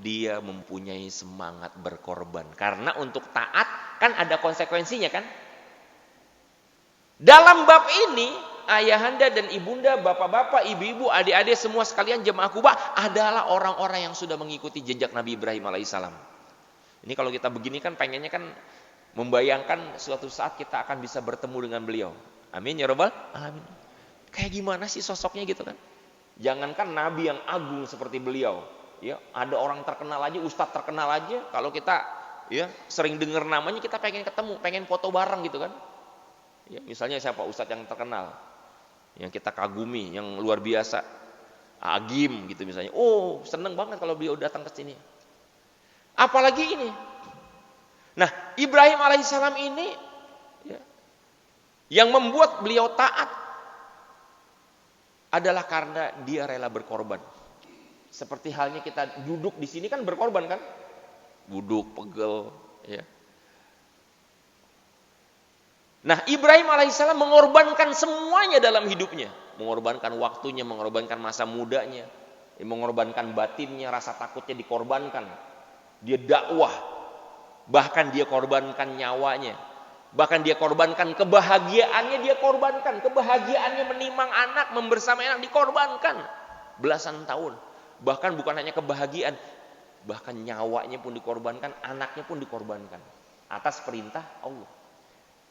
Dia mempunyai semangat berkorban. Karena untuk taat kan ada konsekuensinya kan? Dalam bab ini, ayahanda dan ibunda, bapak-bapak, ibu-ibu, adik-adik semua sekalian jemaah Kuba adalah orang-orang yang sudah mengikuti jejak Nabi Ibrahim alaihissalam. Ini kalau kita begini kan pengennya kan membayangkan suatu saat kita akan bisa bertemu dengan beliau. Amin ya rabbal alamin. Kayak gimana sih sosoknya gitu kan? Jangankan nabi yang agung seperti beliau, ya, ada orang terkenal aja, ustadz terkenal aja, kalau kita ya sering dengar namanya kita pengen ketemu, pengen foto bareng gitu kan? Ya, misalnya siapa ustadz yang terkenal, yang kita kagumi, yang luar biasa, Agim gitu misalnya. Oh, seneng banget kalau beliau datang ke sini. Apalagi ini. Nah, Ibrahim alaihissalam ini ya, yang membuat beliau taat adalah karena dia rela berkorban. Seperti halnya kita duduk di sini kan berkorban kan? Duduk, pegel, ya. Nah, Ibrahim alaihissalam mengorbankan semuanya dalam hidupnya. Mengorbankan waktunya, mengorbankan masa mudanya, mengorbankan batinnya, rasa takutnya dikorbankan. Dia dakwah. Bahkan dia korbankan nyawanya. Bahkan dia korbankan kebahagiaannya, dia korbankan. Kebahagiaannya menimang anak, membersamai anak, dikorbankan. Belasan tahun. Bahkan bukan hanya kebahagiaan, bahkan nyawanya pun dikorbankan, anaknya pun dikorbankan. Atas perintah Allah.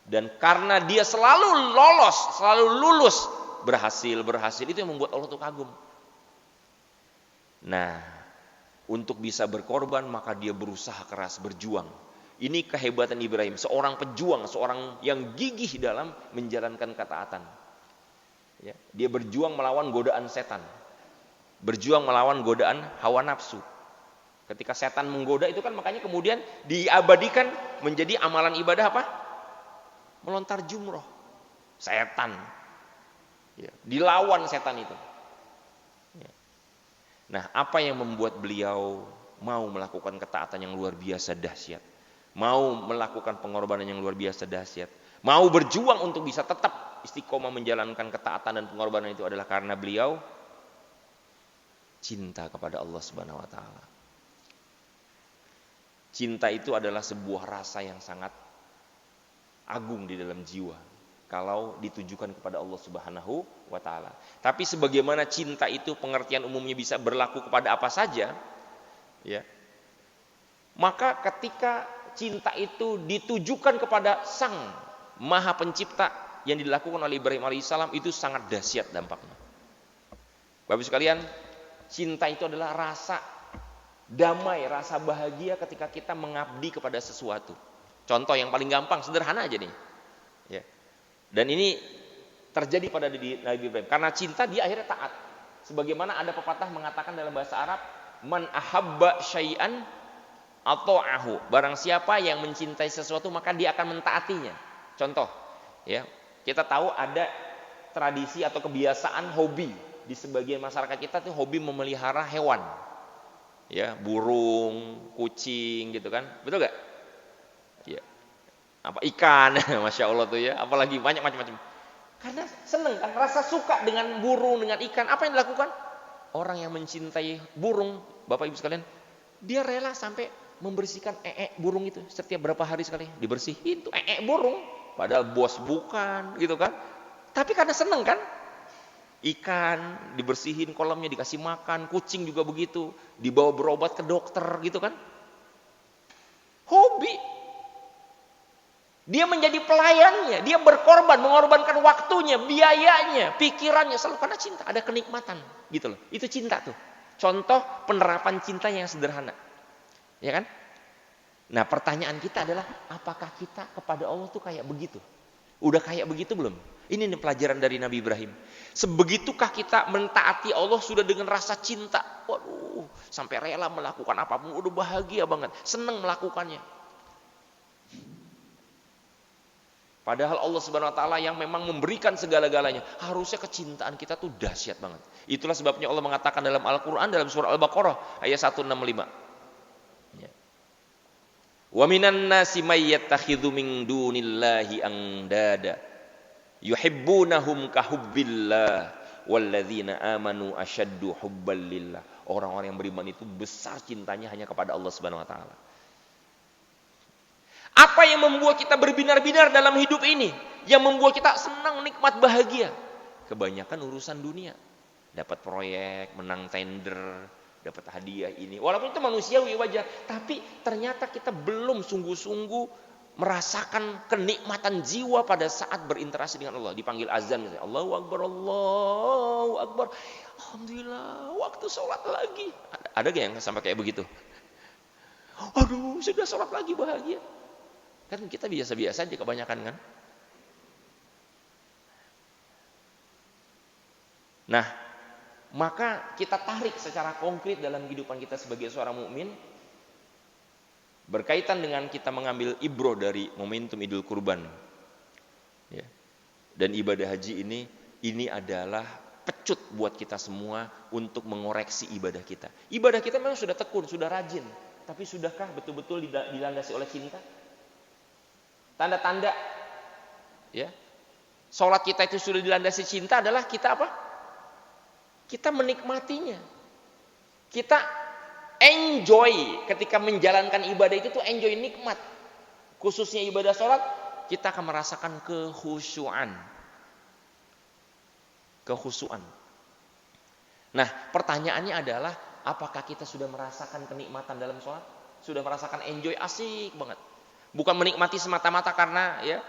Dan karena dia selalu lolos, selalu lulus, berhasil, itu yang membuat Allah tuh kagum. Nah, untuk bisa berkorban maka dia berusaha keras, berjuang. Ini kehebatan Ibrahim, seorang pejuang, seorang yang gigih dalam menjalankan ketaatan. Ya, dia berjuang melawan godaan setan, berjuang melawan godaan hawa nafsu. Ketika setan menggoda itu kan makanya kemudian diabadikan menjadi amalan ibadah apa? Melontar jumroh. Setan, ya, dilawan setan itu. Ya. Nah, apa yang membuat beliau mau melakukan ketaatan yang luar biasa dahsyat? Mau melakukan pengorbanan yang luar biasa dahsyat, mau berjuang untuk bisa tetap istiqomah menjalankan ketaatan dan pengorbanan itu adalah karena beliau cinta kepada Allah Subhanahu wa taala. Cinta itu adalah sebuah rasa yang sangat agung di dalam jiwa kalau ditujukan kepada Allah Subhanahu wa taala. Tapi sebagaimana cinta itu pengertian umumnya bisa berlaku kepada apa saja, ya. Maka ketika cinta itu ditujukan kepada Sang Maha Pencipta yang dilakukan oleh Ibrahim alaihissalam, itu sangat dahsyat dampaknya. Bapak Ibu sekalian, cinta itu adalah rasa damai, rasa bahagia ketika kita mengabdi kepada sesuatu. Contoh yang paling gampang, sederhana aja nih. Ya. Dan ini terjadi pada Nabi Ibrahim. Karena cinta dia akhirnya taat. Sebagaimana ada pepatah mengatakan dalam bahasa Arab, man ahabba syai'an ata'ahu. Barang siapa yang mencintai sesuatu maka dia akan mentaatinya. Contoh, ya, kita tahu ada tradisi atau kebiasaan hobi di sebagian masyarakat kita tuh hobi memelihara hewan, ya, burung, kucing, gitu kan, betul gak? Ya, apa ikan, masya Allah tuh ya, apalagi banyak macam-macam. Karena seneng kan, rasa suka dengan burung, dengan ikan. Apa yang dilakukan? Orang yang mencintai burung, Bapak Ibu sekalian, dia rela sampai membersihkan burung itu setiap berapa hari sekali dibersihin tuh burung, padahal bos bukan, gitu kan? Tapi karena seneng kan? Ikan dibersihin kolamnya, dikasih makan, kucing juga begitu, dibawa berobat ke dokter, gitu kan? Hobi. Dia menjadi pelayannya, dia berkorban, mengorbankan waktunya, biayanya, pikirannya, selalu karena cinta, ada kenikmatan, gitu loh. Itu cinta tuh. Contoh penerapan cinta yang sederhana. Ya kan? Nah, pertanyaan kita adalah apakah kita kepada Allah tuh kayak begitu? Udah kayak begitu belum? Ini nih pelajaran dari Nabi Ibrahim. Sebegitukah kita mentaati Allah sudah dengan rasa cinta? Waduh, sampai rela melakukan apapun, udah bahagia banget, senang melakukannya. Padahal Allah Subhanahu wa taala yang memang memberikan segala-galanya, harusnya kecintaan kita tuh dahsyat banget. Itulah sebabnya Allah mengatakan dalam Al-Qur'an dalam surah Al-Baqarah ayat 165. Ya. Wa minan nasi may yattakhidhu min dunillahi andada yuhibbunahum kahubbillah walladzina amanu asyaddu hubban lillah. Orang-orang yang beriman itu besar cintanya hanya kepada Allah Subhanahu wa taala. Apa yang membuat kita berbinar-binar dalam hidup ini? Yang membuat kita senang, nikmat, bahagia? Kebanyakan urusan dunia. Dapat proyek, menang tender, dapat hadiah ini. Walaupun itu manusiawi wajar, tapi ternyata kita belum sungguh-sungguh merasakan kenikmatan jiwa pada saat berinteraksi dengan Allah. Dipanggil azan misalnya, Allahu Akbar, Allahu Akbar. Alhamdulillah, waktu sholat lagi. Ada gak yang sampai kayak begitu? Aduh, sudah sholat lagi, bahagia. Kan kita biasa-biasa aja kebanyakan kan. Nah, maka kita tarik secara konkret dalam kehidupan kita sebagai seorang mukmin berkaitan dengan kita mengambil ibroh dari momentum Idul Kurban. Ya. Dan ibadah haji ini adalah pecut buat kita semua untuk mengoreksi ibadah kita. Ibadah kita memang sudah tekun, sudah rajin, tapi sudahkah betul-betul dilandasi oleh cinta? Tanda-tanda ya sholat kita itu sudah dilandasi cinta adalah kita apa? Kita menikmatinya, kita enjoy ketika menjalankan ibadah itu tuh enjoy, nikmat. Khususnya ibadah sholat, kita akan merasakan kekhusyuan. Nah, pertanyaannya adalah apakah kita sudah merasakan kenikmatan dalam sholat? Sudah merasakan enjoy, asik banget. Bukan menikmati semata-mata karena ya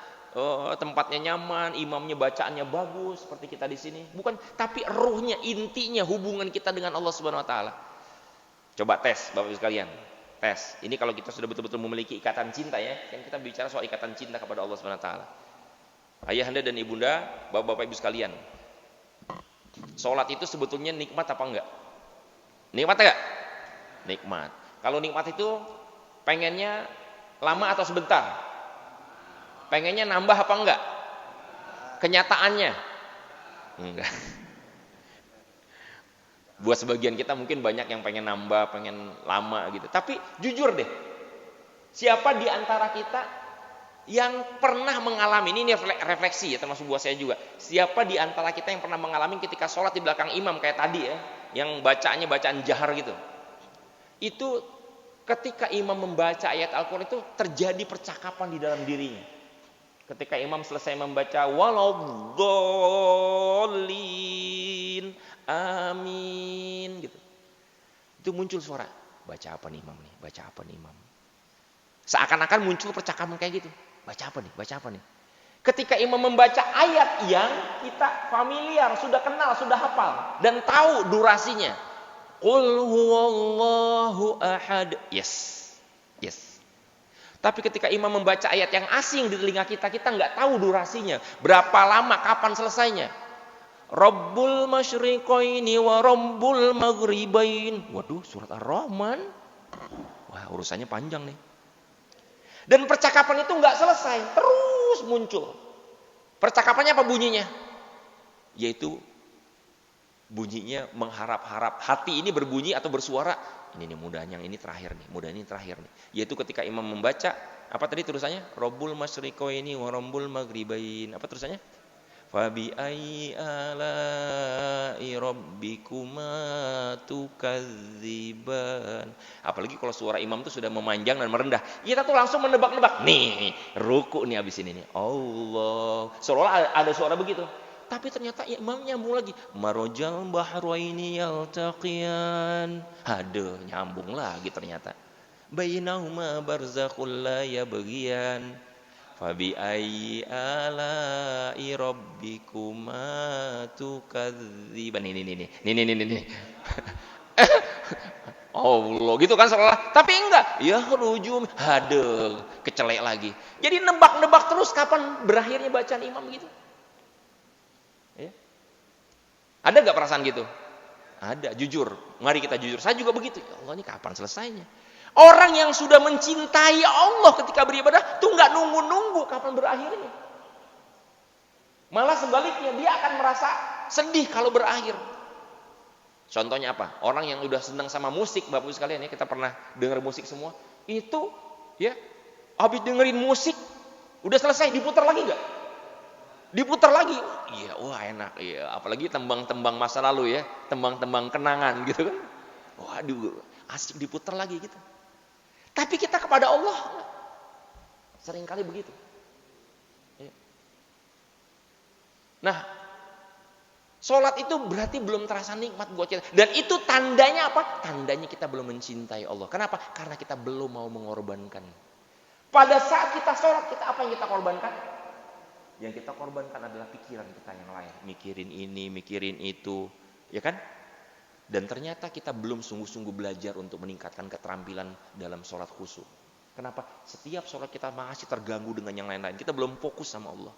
tempatnya nyaman, imamnya bacaannya bagus seperti kita di sini. Bukan, tapi ruhnya, intinya hubungan kita dengan Allah Subhanahu wa taala. Coba tes Bapak Ibu sekalian. Tes. Ini kalau kita sudah betul-betul memiliki ikatan cinta ya. Kan kita bicara soal ikatan cinta kepada Allah Subhanahu wa taala. Ayahanda dan ibunda, Bapak Ibu sekalian. Salat itu sebetulnya nikmat apa enggak? Nikmat enggak? Nikmat. Kalau nikmat itu pengennya lama atau sebentar? Pengennya nambah apa enggak? Kenyataannya? Enggak. Buat sebagian kita mungkin banyak yang pengen nambah, pengen lama gitu. Tapi jujur deh, siapa di antara kita yang pernah mengalami, ini refleksi ya termasuk buat saya juga. Siapa di antara kita yang pernah mengalami ketika sholat di belakang imam kayak tadi ya, yang bacaannya bacaan jahar gitu. Itu ketika imam membaca ayat Al-Quran itu terjadi percakapan di dalam dirinya. Ketika imam selesai membaca waladdallin, amin gitu. Itu muncul suara, baca apa nih imam nih? Baca apa nih imam? Seakan-akan muncul percakapan kayak gitu. Baca apa nih? Baca apa nih? Ketika imam membaca ayat yang kita familiar, sudah kenal, sudah hafal dan tahu durasinya. Qul huwallahu ahad. Yes. Yes. Tapi ketika imam membaca ayat yang asing di telinga kita, kita nggak tahu durasinya. Berapa lama, kapan selesainya. Rabbul masyriqaini wa rabbul maghribain. Waduh, surat Ar-Rahman. Wah, urusannya panjang nih. Dan percakapan itu nggak selesai, terus muncul. Percakapannya apa bunyinya? Yaitu bunyinya mengharap-harap. Hati ini berbunyi atau bersuara. Ini nih mudah-mudahan yang ini terakhir nih, mudah-mudahan ini terakhir nih. Yaitu ketika imam membaca, apa tadi terusannya? Rabbul masyriqaini wa rabbul maghribain. Apa terusannya? Fa bi ayyi ala'i rabbikuma tukadziban. Apalagi kalau suara imam itu sudah memanjang dan merendah. Kita tuh langsung menebak-nebak. Nih, ruku nih habis ini nih. Allah. Seolah ada suara begitu. Tapi ternyata imam nyambung lagi. Marojal bahraini yaltaqiyan. Aduh, nyambung lagi ternyata. Bainahuma barzakhul la yabghiyan. Fabi ayyi ala'i rabbikuma tukadziban. Nih. Allah gitu kan seolah. Tapi enggak. Ya rujum. Aduh, kecelek lagi. Jadi nebak-nebak terus kapan berakhirnya bacaan imam begitu. Ya. Ada gak perasaan gitu? Ada, jujur. Mari kita jujur. Saya juga begitu. Ya Allah, ini kapan selesainya? Orang yang sudah mencintai Allah ketika beribadah tuh gak nunggu-nunggu kapan berakhirnya. Malah sebaliknya, dia akan merasa sedih kalau berakhir. Contohnya apa? Orang yang udah senang sama musik, Bapak Ibu sekalian ya, kita pernah dengar musik semua. Itu ya, habis dengerin musik, udah selesai, diputar lagi gak? Diputar lagi, iya, wah enak, iya. Apalagi tembang-tembang masa lalu ya, tembang-tembang kenangan gitu kan. Waduh, asik diputar lagi gitu. Tapi kita kepada Allah seringkali begitu. Ya. Nah, sholat itu berarti belum terasa nikmat buat kita. Dan itu tandanya apa? Tandanya kita belum mencintai Allah. Kenapa? Karena kita belum mau mengorbankan. Pada saat kita sholat, kita apa yang kita korbankan? Yang kita korbankan adalah pikiran kita yang lain. Mikirin ini, mikirin itu. Ya kan? Dan ternyata kita belum sungguh-sungguh belajar untuk meningkatkan keterampilan dalam sholat khusyuk. Kenapa? Setiap sholat kita masih terganggu dengan yang lain-lain. Kita belum fokus sama Allah.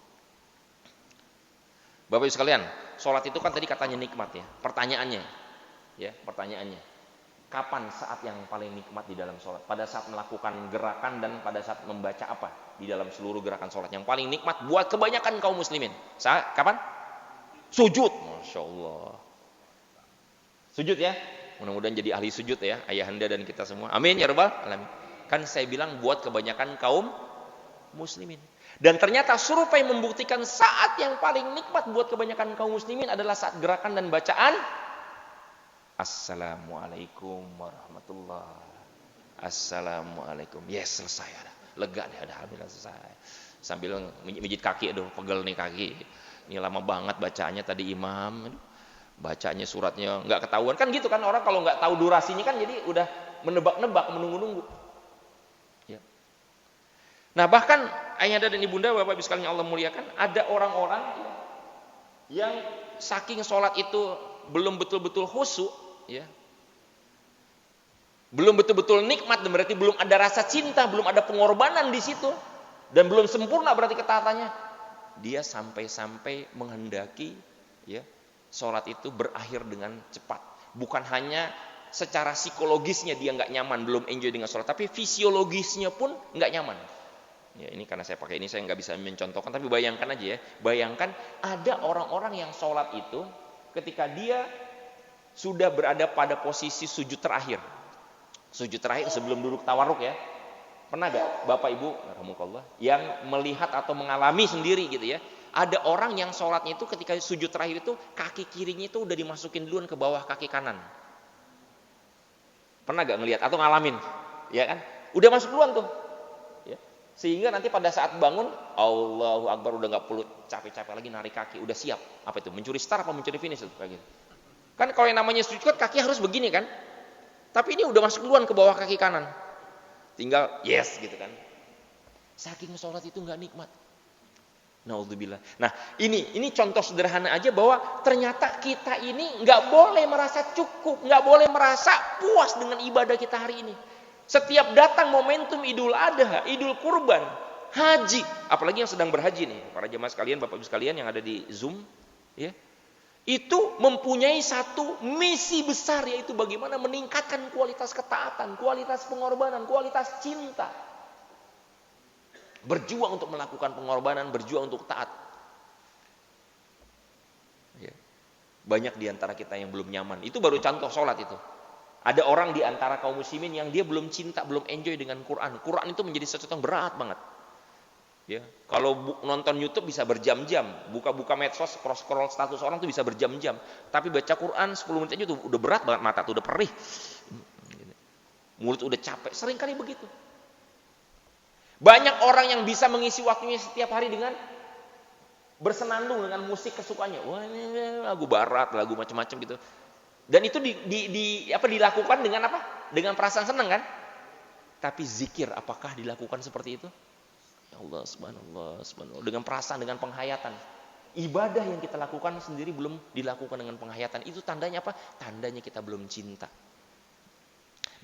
Bapak Ibu sekalian, sholat itu kan tadi katanya nikmat ya. Pertanyaannya, kapan saat yang paling nikmat di dalam sholat? Pada saat melakukan gerakan dan pada saat membaca apa di dalam seluruh gerakan sholat? Yang paling nikmat buat kebanyakan kaum muslimin. Saat kapan? Sujud, masya Allah. Sujud ya. Mudah-mudahan jadi ahli sujud ya, ayahanda dan kita semua. Amin ya rabbal alamin. Kan saya bilang buat kebanyakan kaum muslimin. Dan ternyata survei membuktikan saat yang paling nikmat buat kebanyakan kaum muslimin adalah saat gerakan dan bacaan Assalamualaikum warahmatullahi. Assalamualaikum. Yes, selesai ada. Lega deh, ada alhamdulillah selesai. Sambil mijit kaki, aduh pegel nih kaki. Ini lama banget bacaannya tadi imam. Bacanya suratnya nggak ketahuan kan gitu kan, orang kalau nggak tahu durasinya kan jadi udah menebak-nebak, menunggu-nunggu. Ya. Nah bahkan ayahanda dan ibunda Bapak Ibu sekalian Allah muliakan, ada orang-orang yang saking sholat itu belum betul-betul khusyuk, ya, belum betul-betul nikmat, dan berarti belum ada rasa cinta, belum ada pengorbanan di situ, dan belum sempurna berarti ketaatannya. Dia sampai-sampai menghendaki, ya, sholat itu berakhir dengan cepat. Bukan hanya secara psikologisnya dia nggak nyaman, belum enjoy dengan sholat, tapi fisiologisnya pun nggak nyaman. Ya, ini karena saya pakai ini saya nggak bisa mencontohkan, tapi bayangkan aja ya, bayangkan ada orang-orang yang sholat itu ketika dia sudah berada pada posisi sujud terakhir sebelum duduk tawarruk ya. Pernah gak Bapak Ibu rahmukallah yang melihat atau mengalami sendiri gitu ya, ada orang yang sholatnya itu ketika sujud terakhir itu kaki kirinya itu udah dimasukin duluan ke bawah kaki kanan. Pernah gak ngelihat atau ngalamin? Ya kan? Udah masuk duluan tuh. Ya. Sehingga nanti pada saat bangun, Allahu Akbar, udah nggak perlu capek-capek lagi narik kaki, udah siap. Apa itu? Mencuri start apa mencuri finish itu kayak gitu. Kan kalau yang namanya sujud kaki harus begini kan? Tapi ini udah masuk duluan ke bawah kaki kanan. Tinggal yes gitu kan. Saking sholat itu nggak nikmat. Naudzubillah. Nah, ini contoh sederhana aja bahwa ternyata kita ini nggak boleh merasa cukup, nggak boleh merasa puas dengan ibadah kita hari ini. Setiap datang momentum Idul Adha, Idul Kurban, haji, apalagi yang sedang berhaji nih, para jemaah sekalian, Bapak Ibu sekalian yang ada di Zoom, ya, itu mempunyai satu misi besar, yaitu bagaimana meningkatkan kualitas ketaatan, kualitas pengorbanan, kualitas cinta. Berjuang untuk melakukan pengorbanan, berjuang untuk taat. Ya. Banyak di antara kita yang belum nyaman. Itu baru contoh sholat itu. Ada orang di antara kaum muslimin yang dia belum cinta, belum enjoy dengan Quran. Quran itu menjadi sesuatu yang berat banget. Ya, kalau nonton YouTube bisa berjam-jam, buka-buka medsos, scroll status orang tuh bisa berjam-jam. Tapi baca Quran 10 menit aja tuh udah berat banget, mata tuh udah perih. Mulut udah capek, sering kali begitu. Banyak orang yang bisa mengisi waktunya setiap hari dengan bersenandung dengan musik kesukaannya. Wah, ini lagu barat, lagu macam-macam gitu. Dan itu dilakukan dengan apa? Dengan perasaan senang kan? Tapi zikir apakah dilakukan seperti itu? Ya Allah, subhanallah. Dengan perasaan, dengan penghayatan. Ibadah yang kita lakukan sendiri belum dilakukan dengan penghayatan. Itu tandanya apa? Tandanya kita belum cinta.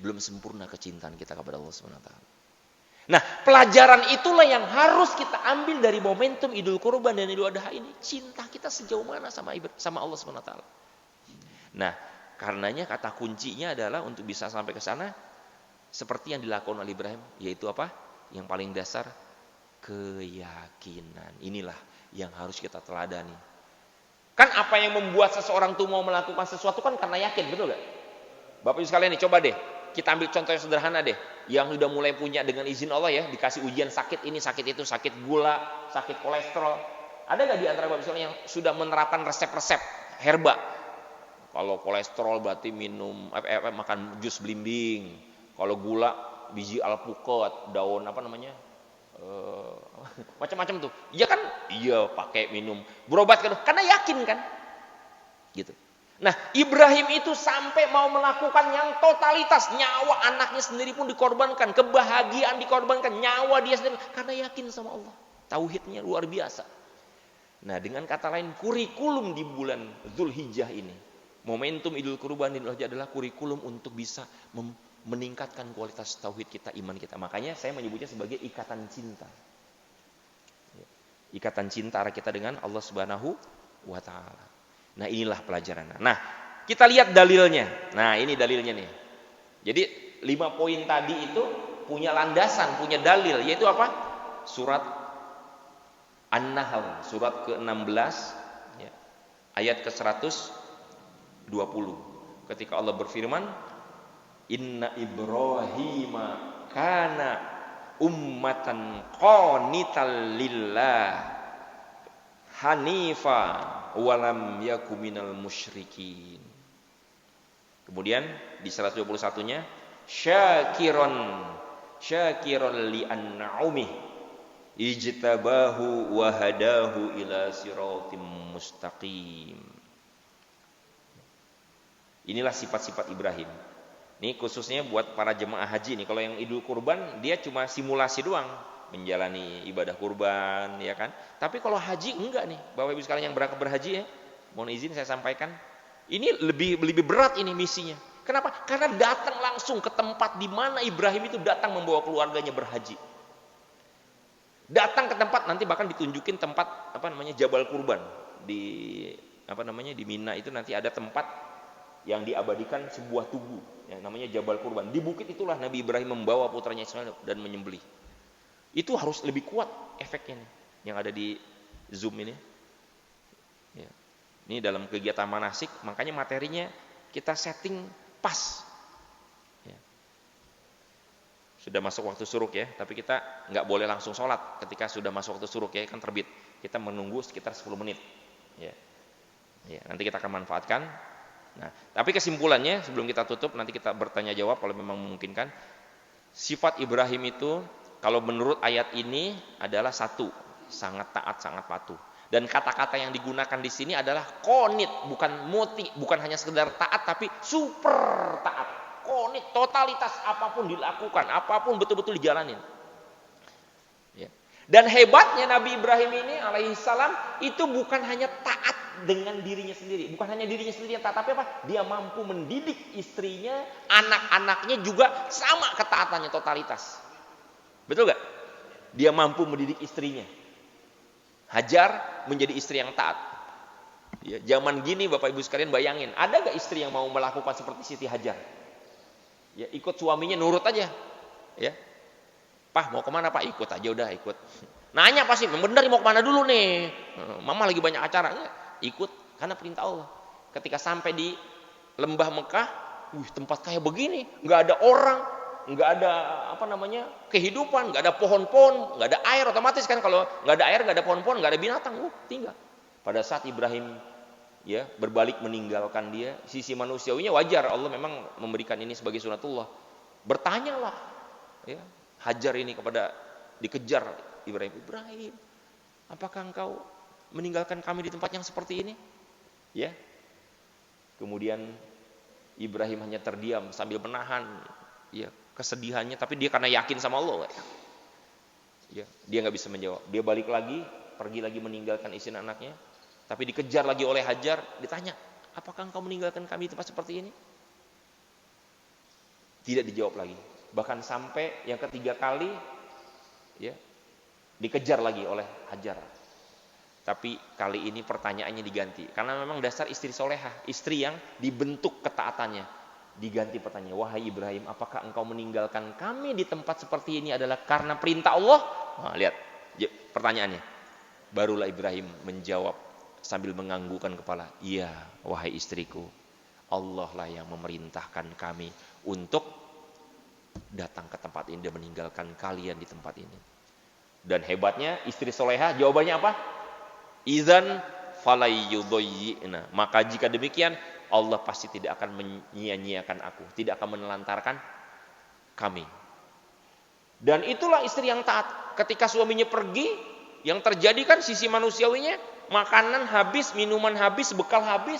Belum sempurna kecintaan kita kepada Allah Subhanahu wa taala. Nah, pelajaran itulah yang harus kita ambil dari momentum Idul Kurban dan Idul Adha ini. Cinta kita sejauh mana sama Allah Subhanahu wa taala. Nah, karenanya kata kuncinya adalah untuk bisa sampai ke sana seperti yang dilakukan oleh Ibrahim, yaitu apa? Yang paling dasar, keyakinan. Inilah yang harus kita teladani. Kan apa yang membuat seseorang tuh mau melakukan sesuatu kan karena yakin, betul gak? Bapak Ibu sekalian nih, coba deh kita ambil contoh yang sederhana deh, yang sudah mulai punya dengan izin Allah ya, dikasih ujian sakit ini, sakit itu, sakit gula, sakit kolesterol. Ada gak di antara Bapak Ibu sekalian yang sudah menerapkan resep-resep herba? Kalau kolesterol berarti makan jus belimbing. Kalau gula biji alpukat, daun apa namanya? Macam-macam tuh. Iya kan? Iya, pakai minum. Berobat kan? Karena yakin kan? Gitu. Nah, Ibrahim itu sampai mau melakukan yang totalitas, nyawa anaknya sendiri pun dikorbankan, kebahagiaan dikorbankan, nyawa dia sendiri karena yakin sama Allah. Tauhidnya luar biasa. Nah, dengan kata lain, kurikulum di bulan Dzulhijjah ini, momentum Idul Kurban Idul Adha adalah kurikulum untuk bisa meningkatkan kualitas tauhid kita, iman kita. Makanya saya menyebutnya sebagai ikatan cinta. Ikatan cinta kita dengan Allah Subhanahu wa taala. Nah, inilah pelajaran. Nah, kita lihat dalilnya. Nah, ini dalilnya nih. Jadi 5 poin tadi itu punya landasan, punya dalil, yaitu apa? Surat An-Nahl, surat ke-16 ya, ayat ke-120. Ketika Allah berfirman, Inna Ibrahima kana ummatan qanitan lillah hanifa walam yaku minal musyrikin. Kemudian di 121-nya syakiron li an'umih ijtabahu wa hadahu ila siratim mustaqim. Inilah sifat-sifat Ibrahim. Ini khususnya buat para jemaah haji nih. Kalau yang Idul Kurban dia cuma simulasi doang, menjalani ibadah kurban, ya kan? Tapi kalau haji enggak nih, Bapak Ibu sekalian yang berangkat berhaji ya, mohon izin saya sampaikan, ini lebih berat ini misinya. Kenapa? Karena datang langsung ke tempat di mana Ibrahim itu datang membawa keluarganya berhaji. Datang ke tempat, nanti bahkan ditunjukin tempat Jabal Kurban di di Mina itu nanti ada tempat yang diabadikan sebuah tugu yang namanya Jabal Kurban. Di bukit itulah Nabi Ibrahim membawa putranya Ismail dan menyembelih. Itu harus lebih kuat efeknya nih, yang ada di Zoom ini. Ya. Ini dalam kegiatan manasik, makanya materinya kita setting pas. Ya. Sudah masuk waktu suruk ya, tapi kita nggak boleh langsung sholat ketika sudah masuk waktu suruk ya, kan terbit. Kita menunggu sekitar 10 menit. Ya. Ya, nanti kita akan manfaatkan. Nah, tapi kesimpulannya sebelum kita tutup, nanti kita bertanya jawab kalau memang memungkinkan. Sifat Ibrahim itu Kalau menurut ayat ini adalah satu, sangat taat, sangat patuh. Dan kata-kata yang digunakan di sini adalah qanit, bukan muti, bukan hanya sekedar taat tapi super taat. Qanit, totalitas apapun dilakukan, apapun betul-betul dijalanin. Ya. Dan hebatnya Nabi Ibrahim ini alaihissalam itu bukan hanya taat dengan dirinya sendiri, bukan hanya dirinya sendiri yang taat, tapi apa? Dia mampu mendidik istrinya, anak-anaknya juga sama ketaatannya, totalitas. Betul gak? Dia mampu mendidik istrinya. Hajar menjadi istri yang taat. Ya, zaman gini Bapak Ibu sekalian bayangin, ada gak istri yang mau melakukan seperti Siti Hajar? Ya, ikut suaminya nurut aja. Ya. Pak mau kemana Pak? Ikut aja udah ikut. Nanya pasti, bener mau kemana dulu nih? Mama lagi banyak acara. Ikut karena perintah Allah. Ketika sampai di lembah Mekah, tempat kayak begini, nggak ada orang, nggak ada kehidupan, nggak ada pohon-pohon, nggak ada air, otomatis kan kalau nggak ada air, nggak ada pohon-pohon, nggak ada binatang, tinggal. Pada saat Ibrahim ya berbalik meninggalkan dia, sisi manusiawinya wajar, Allah memang memberikan ini sebagai sunatullah. Bertanyalah, ya, Hajar ini kepada dikejar Ibrahim, apakah engkau meninggalkan kami di tempat yang seperti ini? Ya. Kemudian Ibrahim hanya terdiam sambil menahan ya kesedihannya, tapi dia karena yakin sama Allah, ya, dia nggak bisa menjawab. Dia balik lagi, pergi lagi meninggalkan istri anaknya, tapi dikejar lagi oleh Hajar, ditanya, apakah engkau meninggalkan kami di tempat seperti ini? Tidak dijawab lagi. Bahkan sampai yang ketiga kali, ya, dikejar lagi oleh Hajar. Tapi kali ini pertanyaannya diganti, karena memang dasar istri solehah, istri yang dibentuk ketaatannya. Diganti pertanyaan, wahai Ibrahim, apakah engkau meninggalkan kami di tempat seperti ini adalah karena perintah Allah? Nah, lihat pertanyaannya. Barulah Ibrahim menjawab sambil menganggukkan kepala, iya wahai istriku, Allah lah yang memerintahkan kami untuk datang ke tempat ini dan meninggalkan kalian di tempat ini. Dan hebatnya istri solehah jawabannya apa? Idzan falayyudhayyina. Maka jika demikian Allah pasti tidak akan menyia-nyiakan aku, tidak akan menelantarkan kami. Dan itulah istri yang taat. Ketika suaminya pergi, yang terjadi kan sisi manusiawinya, makanan habis, minuman habis, bekal habis.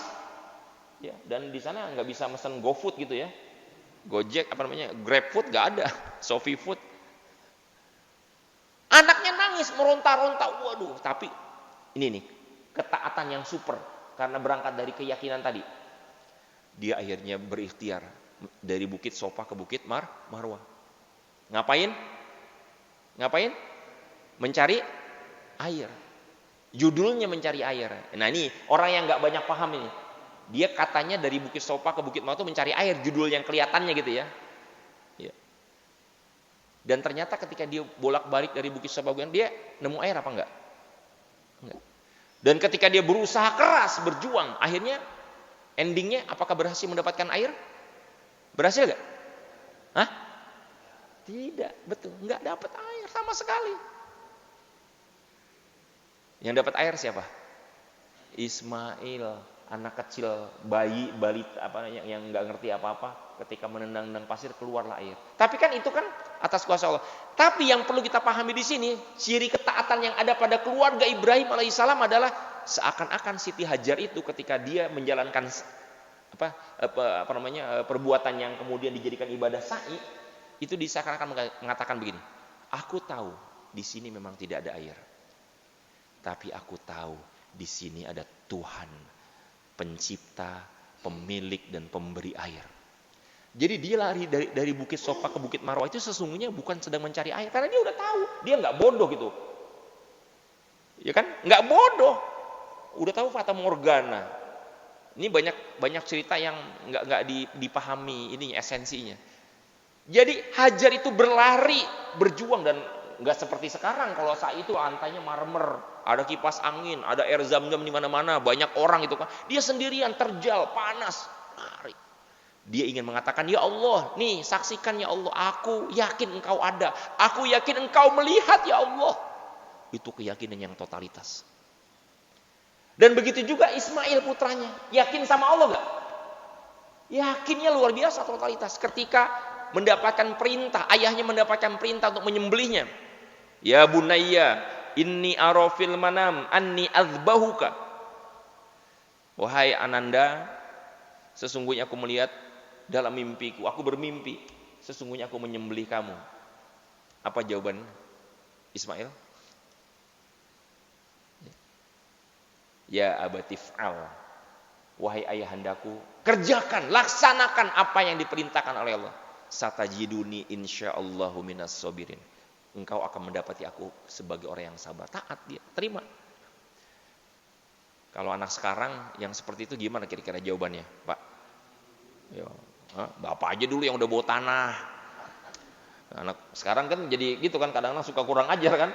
Ya, dan di sana nggak bisa mesen GoFood gitu ya. Gojek GrabFood nggak ada, Shopee Food. Anaknya nangis, meronta-ronta, waduh. Tapi ini nih, ketaatan yang super karena berangkat dari keyakinan tadi. Dia akhirnya berikhtiar dari Bukit Sofa ke Bukit Marwah. Ngapain? Mencari air. Judulnya mencari air. Nah ini orang yang nggak banyak paham ini. Dia katanya dari Bukit Sofa ke Bukit Marwah itu mencari air, judul yang kelihatannya gitu ya. Ya. Dan ternyata ketika dia bolak-balik dari Bukit Sofa, dia nemu air apa enggak? Enggak. Dan ketika dia berusaha keras, berjuang, akhirnya endingnya apakah berhasil mendapatkan air? Berhasil gak? Hah? Tidak, betul. Nggak dapat air sama sekali. Yang dapat air siapa? Ismail, anak kecil, bayi, balita yang nggak ngerti apa-apa. Ketika menendang-nendang pasir keluarlah air. Tapi kan itu kan atas kuasa Allah. Tapi yang perlu kita pahami di sini, ciri ketaatan yang ada pada keluarga Ibrahim alaihissalam adalah seakan-akan Siti Hajar itu ketika dia menjalankan perbuatan yang kemudian dijadikan ibadah sa'i, itu seakan-akan mengatakan begini, aku tahu di sini memang tidak ada air, tapi aku tahu di sini ada Tuhan, pencipta, pemilik dan pemberi air. Jadi dia lari dari Bukit Sofa ke Bukit Marwah itu sesungguhnya bukan sedang mencari air, karena dia udah tahu, dia nggak bodoh gitu, ya kan? Nggak bodoh, udah tahu fata morgana. Ini banyak cerita yang nggak dipahami ini esensinya. Jadi Hajar itu berlari, berjuang, dan nggak seperti sekarang. Kalau saat itu lantainya marmer, ada kipas angin, ada air zam-zam di mana-mana, banyak orang itu kan. Dia sendirian terjal, panas, lari. Dia ingin mengatakan, ya Allah, nih saksikan ya Allah, aku yakin engkau ada, aku yakin engkau melihat ya Allah. Itu keyakinan yang totalitas. Dan begitu juga Ismail putranya, yakin sama Allah gak? Yakinnya luar biasa totalitas. Ketika mendapatkan perintah, ayahnya mendapatkan perintah untuk menyembelihnya. Ya bunayya, inni ara fil manam anni azbahuka. Wahai Ananda, sesungguhnya aku melihat dalam mimpiku, aku bermimpi, sesungguhnya aku menyembelih kamu. Apa jawaban Ismail? Ya abatif'al. Wahai ayahandaku, kerjakan, laksanakan apa yang diperintahkan oleh Allah. Satajiduni insyaallahu minas sabirin. Engkau akan mendapati aku sebagai orang yang sabar. Taat dia, terima. Kalau anak sekarang yang seperti itu gimana kira-kira jawabannya, Pak? Ya, bapak aja dulu yang udah bawa tanah. Anak sekarang kan jadi gitu kan, kadang-kadang suka kurang ajar kan.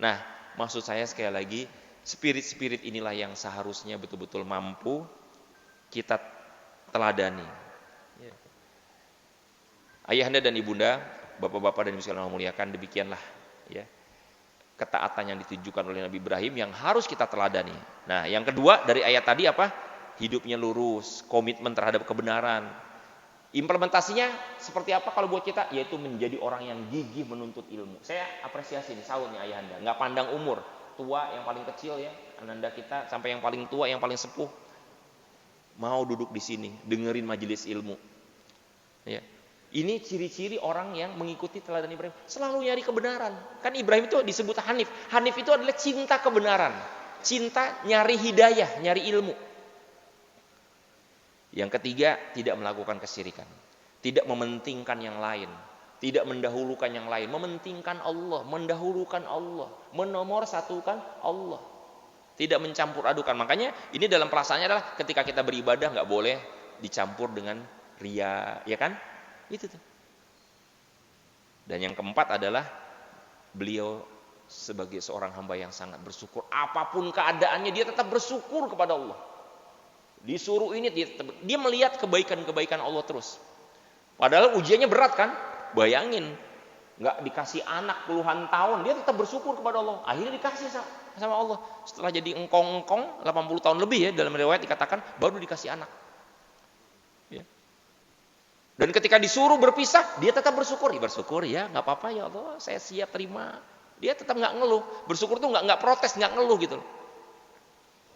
Nah, maksud saya sekali lagi, spirit-spirit inilah yang seharusnya betul-betul mampu kita teladani. Ayahanda dan ibunda, bapak-bapak dan ibu sekalian yang muliakan, demikianlah ya ketaatan yang ditujukan oleh Nabi Ibrahim yang harus kita teladani. Nah, yang kedua dari ayat tadi apa? Hidupnya lurus, komitmen terhadap kebenaran. Implementasinya seperti apa kalau buat kita? Yaitu menjadi orang yang gigih menuntut ilmu. Saya apresiasi nih, sahut nih ayahanda, nggak pandang umur, tua yang paling kecil ya, ananda kita, sampai yang paling tua, yang paling sepuh, mau duduk di sini, dengerin majelis ilmu. Ya. Ini ciri-ciri orang yang mengikuti teladan Ibrahim, selalu nyari kebenaran. Kan Ibrahim itu disebut Hanif. Hanif itu adalah cinta kebenaran, cinta nyari hidayah, nyari ilmu. Yang ketiga, tidak melakukan kesyirikan, tidak mementingkan yang lain, tidak mendahulukan yang lain, mementingkan Allah, mendahulukan Allah, menomorsatukan Allah, tidak mencampur adukan. Makanya ini dalam perasaannya adalah ketika kita beribadah nggak boleh dicampur dengan riya, ya kan? Itu tuh. Dan yang keempat adalah beliau sebagai seorang hamba yang sangat bersyukur, apapun keadaannya dia tetap bersyukur kepada Allah. Disuruh ini dia melihat kebaikan-kebaikan Allah terus. Padahal ujiannya berat kan? Bayangin, nggak dikasih anak puluhan tahun, dia tetap bersyukur kepada Allah. Akhirnya dikasih sama Allah. Setelah jadi engkong-engkong 80 tahun lebih ya, dalam riwayat dikatakan baru dikasih anak. Ya. Dan ketika disuruh berpisah, dia tetap bersyukur. Ya, bersyukur ya, nggak apa-apa ya Allah, saya siap terima. Dia tetap nggak ngeluh. Bersyukur tuh nggak protes, nggak ngeluh gitu.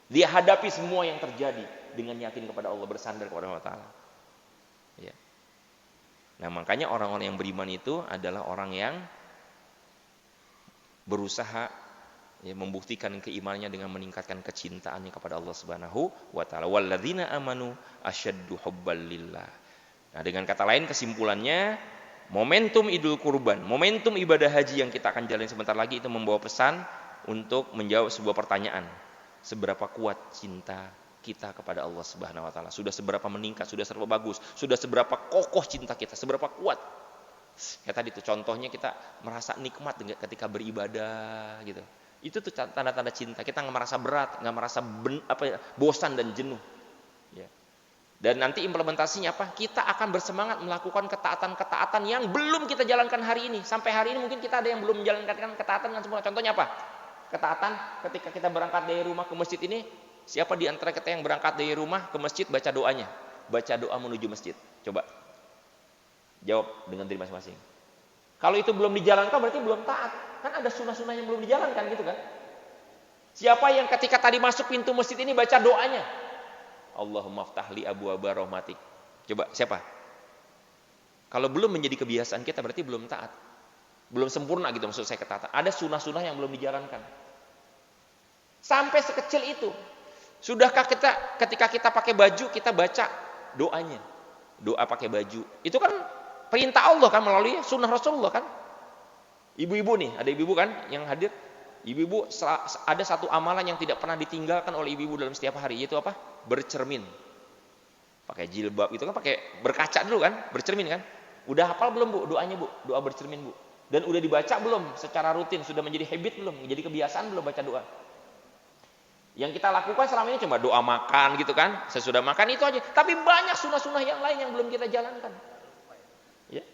Dia hadapi semua yang terjadi dengan yakin kepada Allah, bersandar kepada Allah Ta'ala. Ya. Nah, makanya orang-orang yang beriman itu adalah orang yang berusaha ya, membuktikan keimanannya dengan meningkatkan kecintaannya kepada Allah Subhanahu wa Ta'ala. Walladzina amanu asyaddu hubban lillah. Nah, dengan kata lain kesimpulannya, momentum Idul Kurban, momentum ibadah haji yang kita akan jalani sebentar lagi itu membawa pesan untuk menjawab sebuah pertanyaan. Seberapa kuat cinta kita kepada Allah Subhanahu wa Ta'ala? Sudah seberapa meningkat, sudah seberapa bagus, sudah seberapa kokoh cinta kita, seberapa kuat. Ya tadi tuh contohnya kita merasa nikmat ketika beribadah gitu. Itu tuh tanda-tanda cinta. Kita nggak merasa berat, nggak merasa bosan dan jenuh. Ya. Dan nanti implementasinya apa? Kita akan bersemangat melakukan ketaatan-ketaatan yang belum kita jalankan hari ini. Sampai hari ini mungkin kita ada yang belum menjalankan ketaatan dengan sempurna. Contohnya apa? Ketaatan ketika kita berangkat dari rumah ke masjid ini, siapa di antara kita yang berangkat dari rumah ke masjid baca doanya? Baca doa menuju masjid. Coba jawab dengan diri masing-masing. Kalau itu belum dijalankan berarti belum taat. Kan ada sunnah-sunnah yang belum dijalankan gitu kan? Siapa yang ketika tadi masuk pintu masjid ini baca doanya? Allahumma ftahli abwaaba rahmatik. Coba siapa? Kalau belum menjadi kebiasaan kita berarti belum taat. Belum sempurna gitu maksud saya ketaatan. Ada sunnah-sunnah yang belum dijalankan. Sampai sekecil itu. Sudahkah kita ketika kita pakai baju kita baca doanya? Doa pakai baju. Itu kan perintah Allah kan melalui sunnah Rasulullah kan? Ibu-ibu nih, ada ibu-ibu kan yang hadir. Ibu-ibu ada satu amalan yang tidak pernah ditinggalkan oleh ibu-ibu dalam setiap hari, yaitu apa? Bercermin. Pakai jilbab itu kan pakai berkaca dulu kan? Bercermin kan? Udah hafal belum Bu doanya Bu? Doa bercermin Bu. Dan udah dibaca belum secara rutin? Sudah menjadi habit belum? Menjadi kebiasaan belum baca doa? Yang kita lakukan selama ini cuma doa makan gitu kan? Sesudah makan itu aja. Tapi banyak sunnah-sunnah yang lain yang belum kita jalankan. Ya.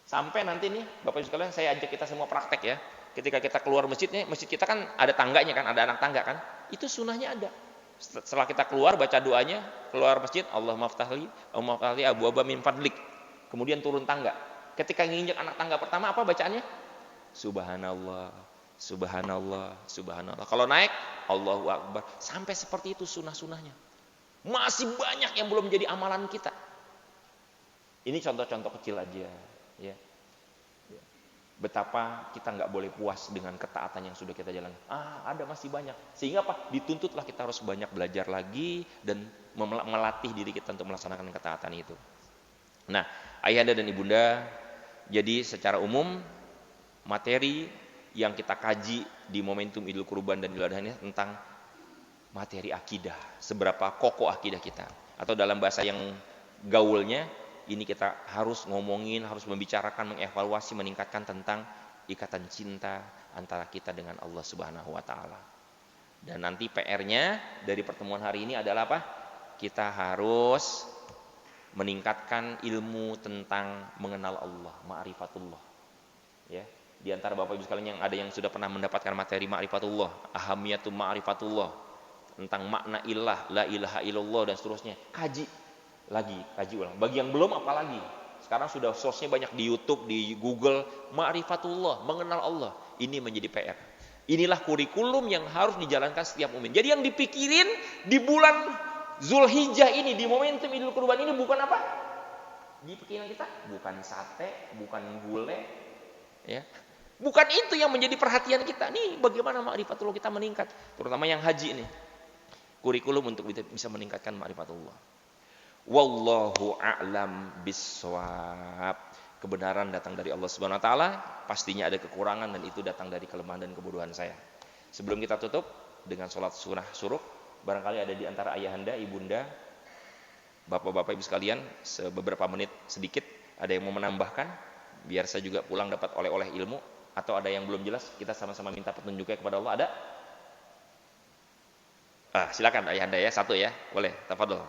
Sampai nanti nih Bapak Ibu sekalian, saya ajak kita semua praktek ya. Ketika kita keluar masjidnya, masjid kita kan ada tangganya kan, ada anak tangga kan? Itu sunnahnya ada. Setelah kita keluar baca doanya, keluar masjid, Allahumma ftahli abwaaba min fadlik. Kemudian turun tangga. Ketika nginjak anak tangga pertama apa bacaannya? Subhanallah, subhanallah, subhanallah. Kalau naik, Allahu akbar. Sampai seperti itu sunah-sunahnya. Masih banyak yang belum menjadi amalan kita. Ini contoh-contoh kecil aja, ya. Betapa kita nggak boleh puas dengan ketaatan yang sudah kita jalankan. Ada masih banyak. Sehingga apa? Dituntutlah kita harus banyak belajar lagi dan melatih diri kita untuk melaksanakan ketaatan itu. Nah, ayahanda dan ibunda, jadi secara umum materi yang kita kaji di momentum Idul Kurban dan Idul Adha ini tentang materi akidah. Seberapa kokoh akidah kita. Atau dalam bahasa yang gaulnya, ini kita harus ngomongin, harus membicarakan, mengevaluasi, meningkatkan tentang ikatan cinta antara kita dengan Allah Subhanahu wa taala. Dan nanti PR-nya dari pertemuan hari ini adalah apa? Kita harus meningkatkan ilmu tentang mengenal Allah, ma'rifatullah. Ya, di antara Bapak Ibu sekalian yang ada yang sudah pernah mendapatkan materi ma'rifatullah, ahamiyatu ma'rifatullah, tentang makna ilah, la ilaha illallah dan seterusnya. Kaji ulang. Bagi yang belum apalagi. Sekarang sudah source-nya banyak di YouTube, di Google, ma'rifatullah, mengenal Allah. Ini menjadi PR. Inilah kurikulum yang harus dijalankan setiap mukmin. Jadi yang dipikirin di bulan Zulhijjah ini, di momentum Idul Kurban ini bukan apa? Di pikiran kita bukan sate, bukan gulai, ya. Bukan itu yang menjadi perhatian kita. Nih bagaimana ma'rifatullah kita meningkat, terutama yang haji nih. Kurikulum untuk bisa meningkatkan ma'rifatullah. Wallahu a'lam bissawab. Kebenaran datang dari Allah Subhanahu wa taala, pastinya ada kekurangan dan itu datang dari kelemahan dan kebodohan saya. Sebelum kita tutup dengan sholat sunnah syuruk, barangkali ada di antara ayahanda, ibunda, bapak-bapak ibu sekalian, beberapa menit sedikit, ada yang mau menambahkan biar saya juga pulang dapat oleh-oleh ilmu, atau ada yang belum jelas, kita sama-sama minta petunjuknya kepada Allah. Ada? Silakan ayahanda ya, satu ya, boleh, tafadhol.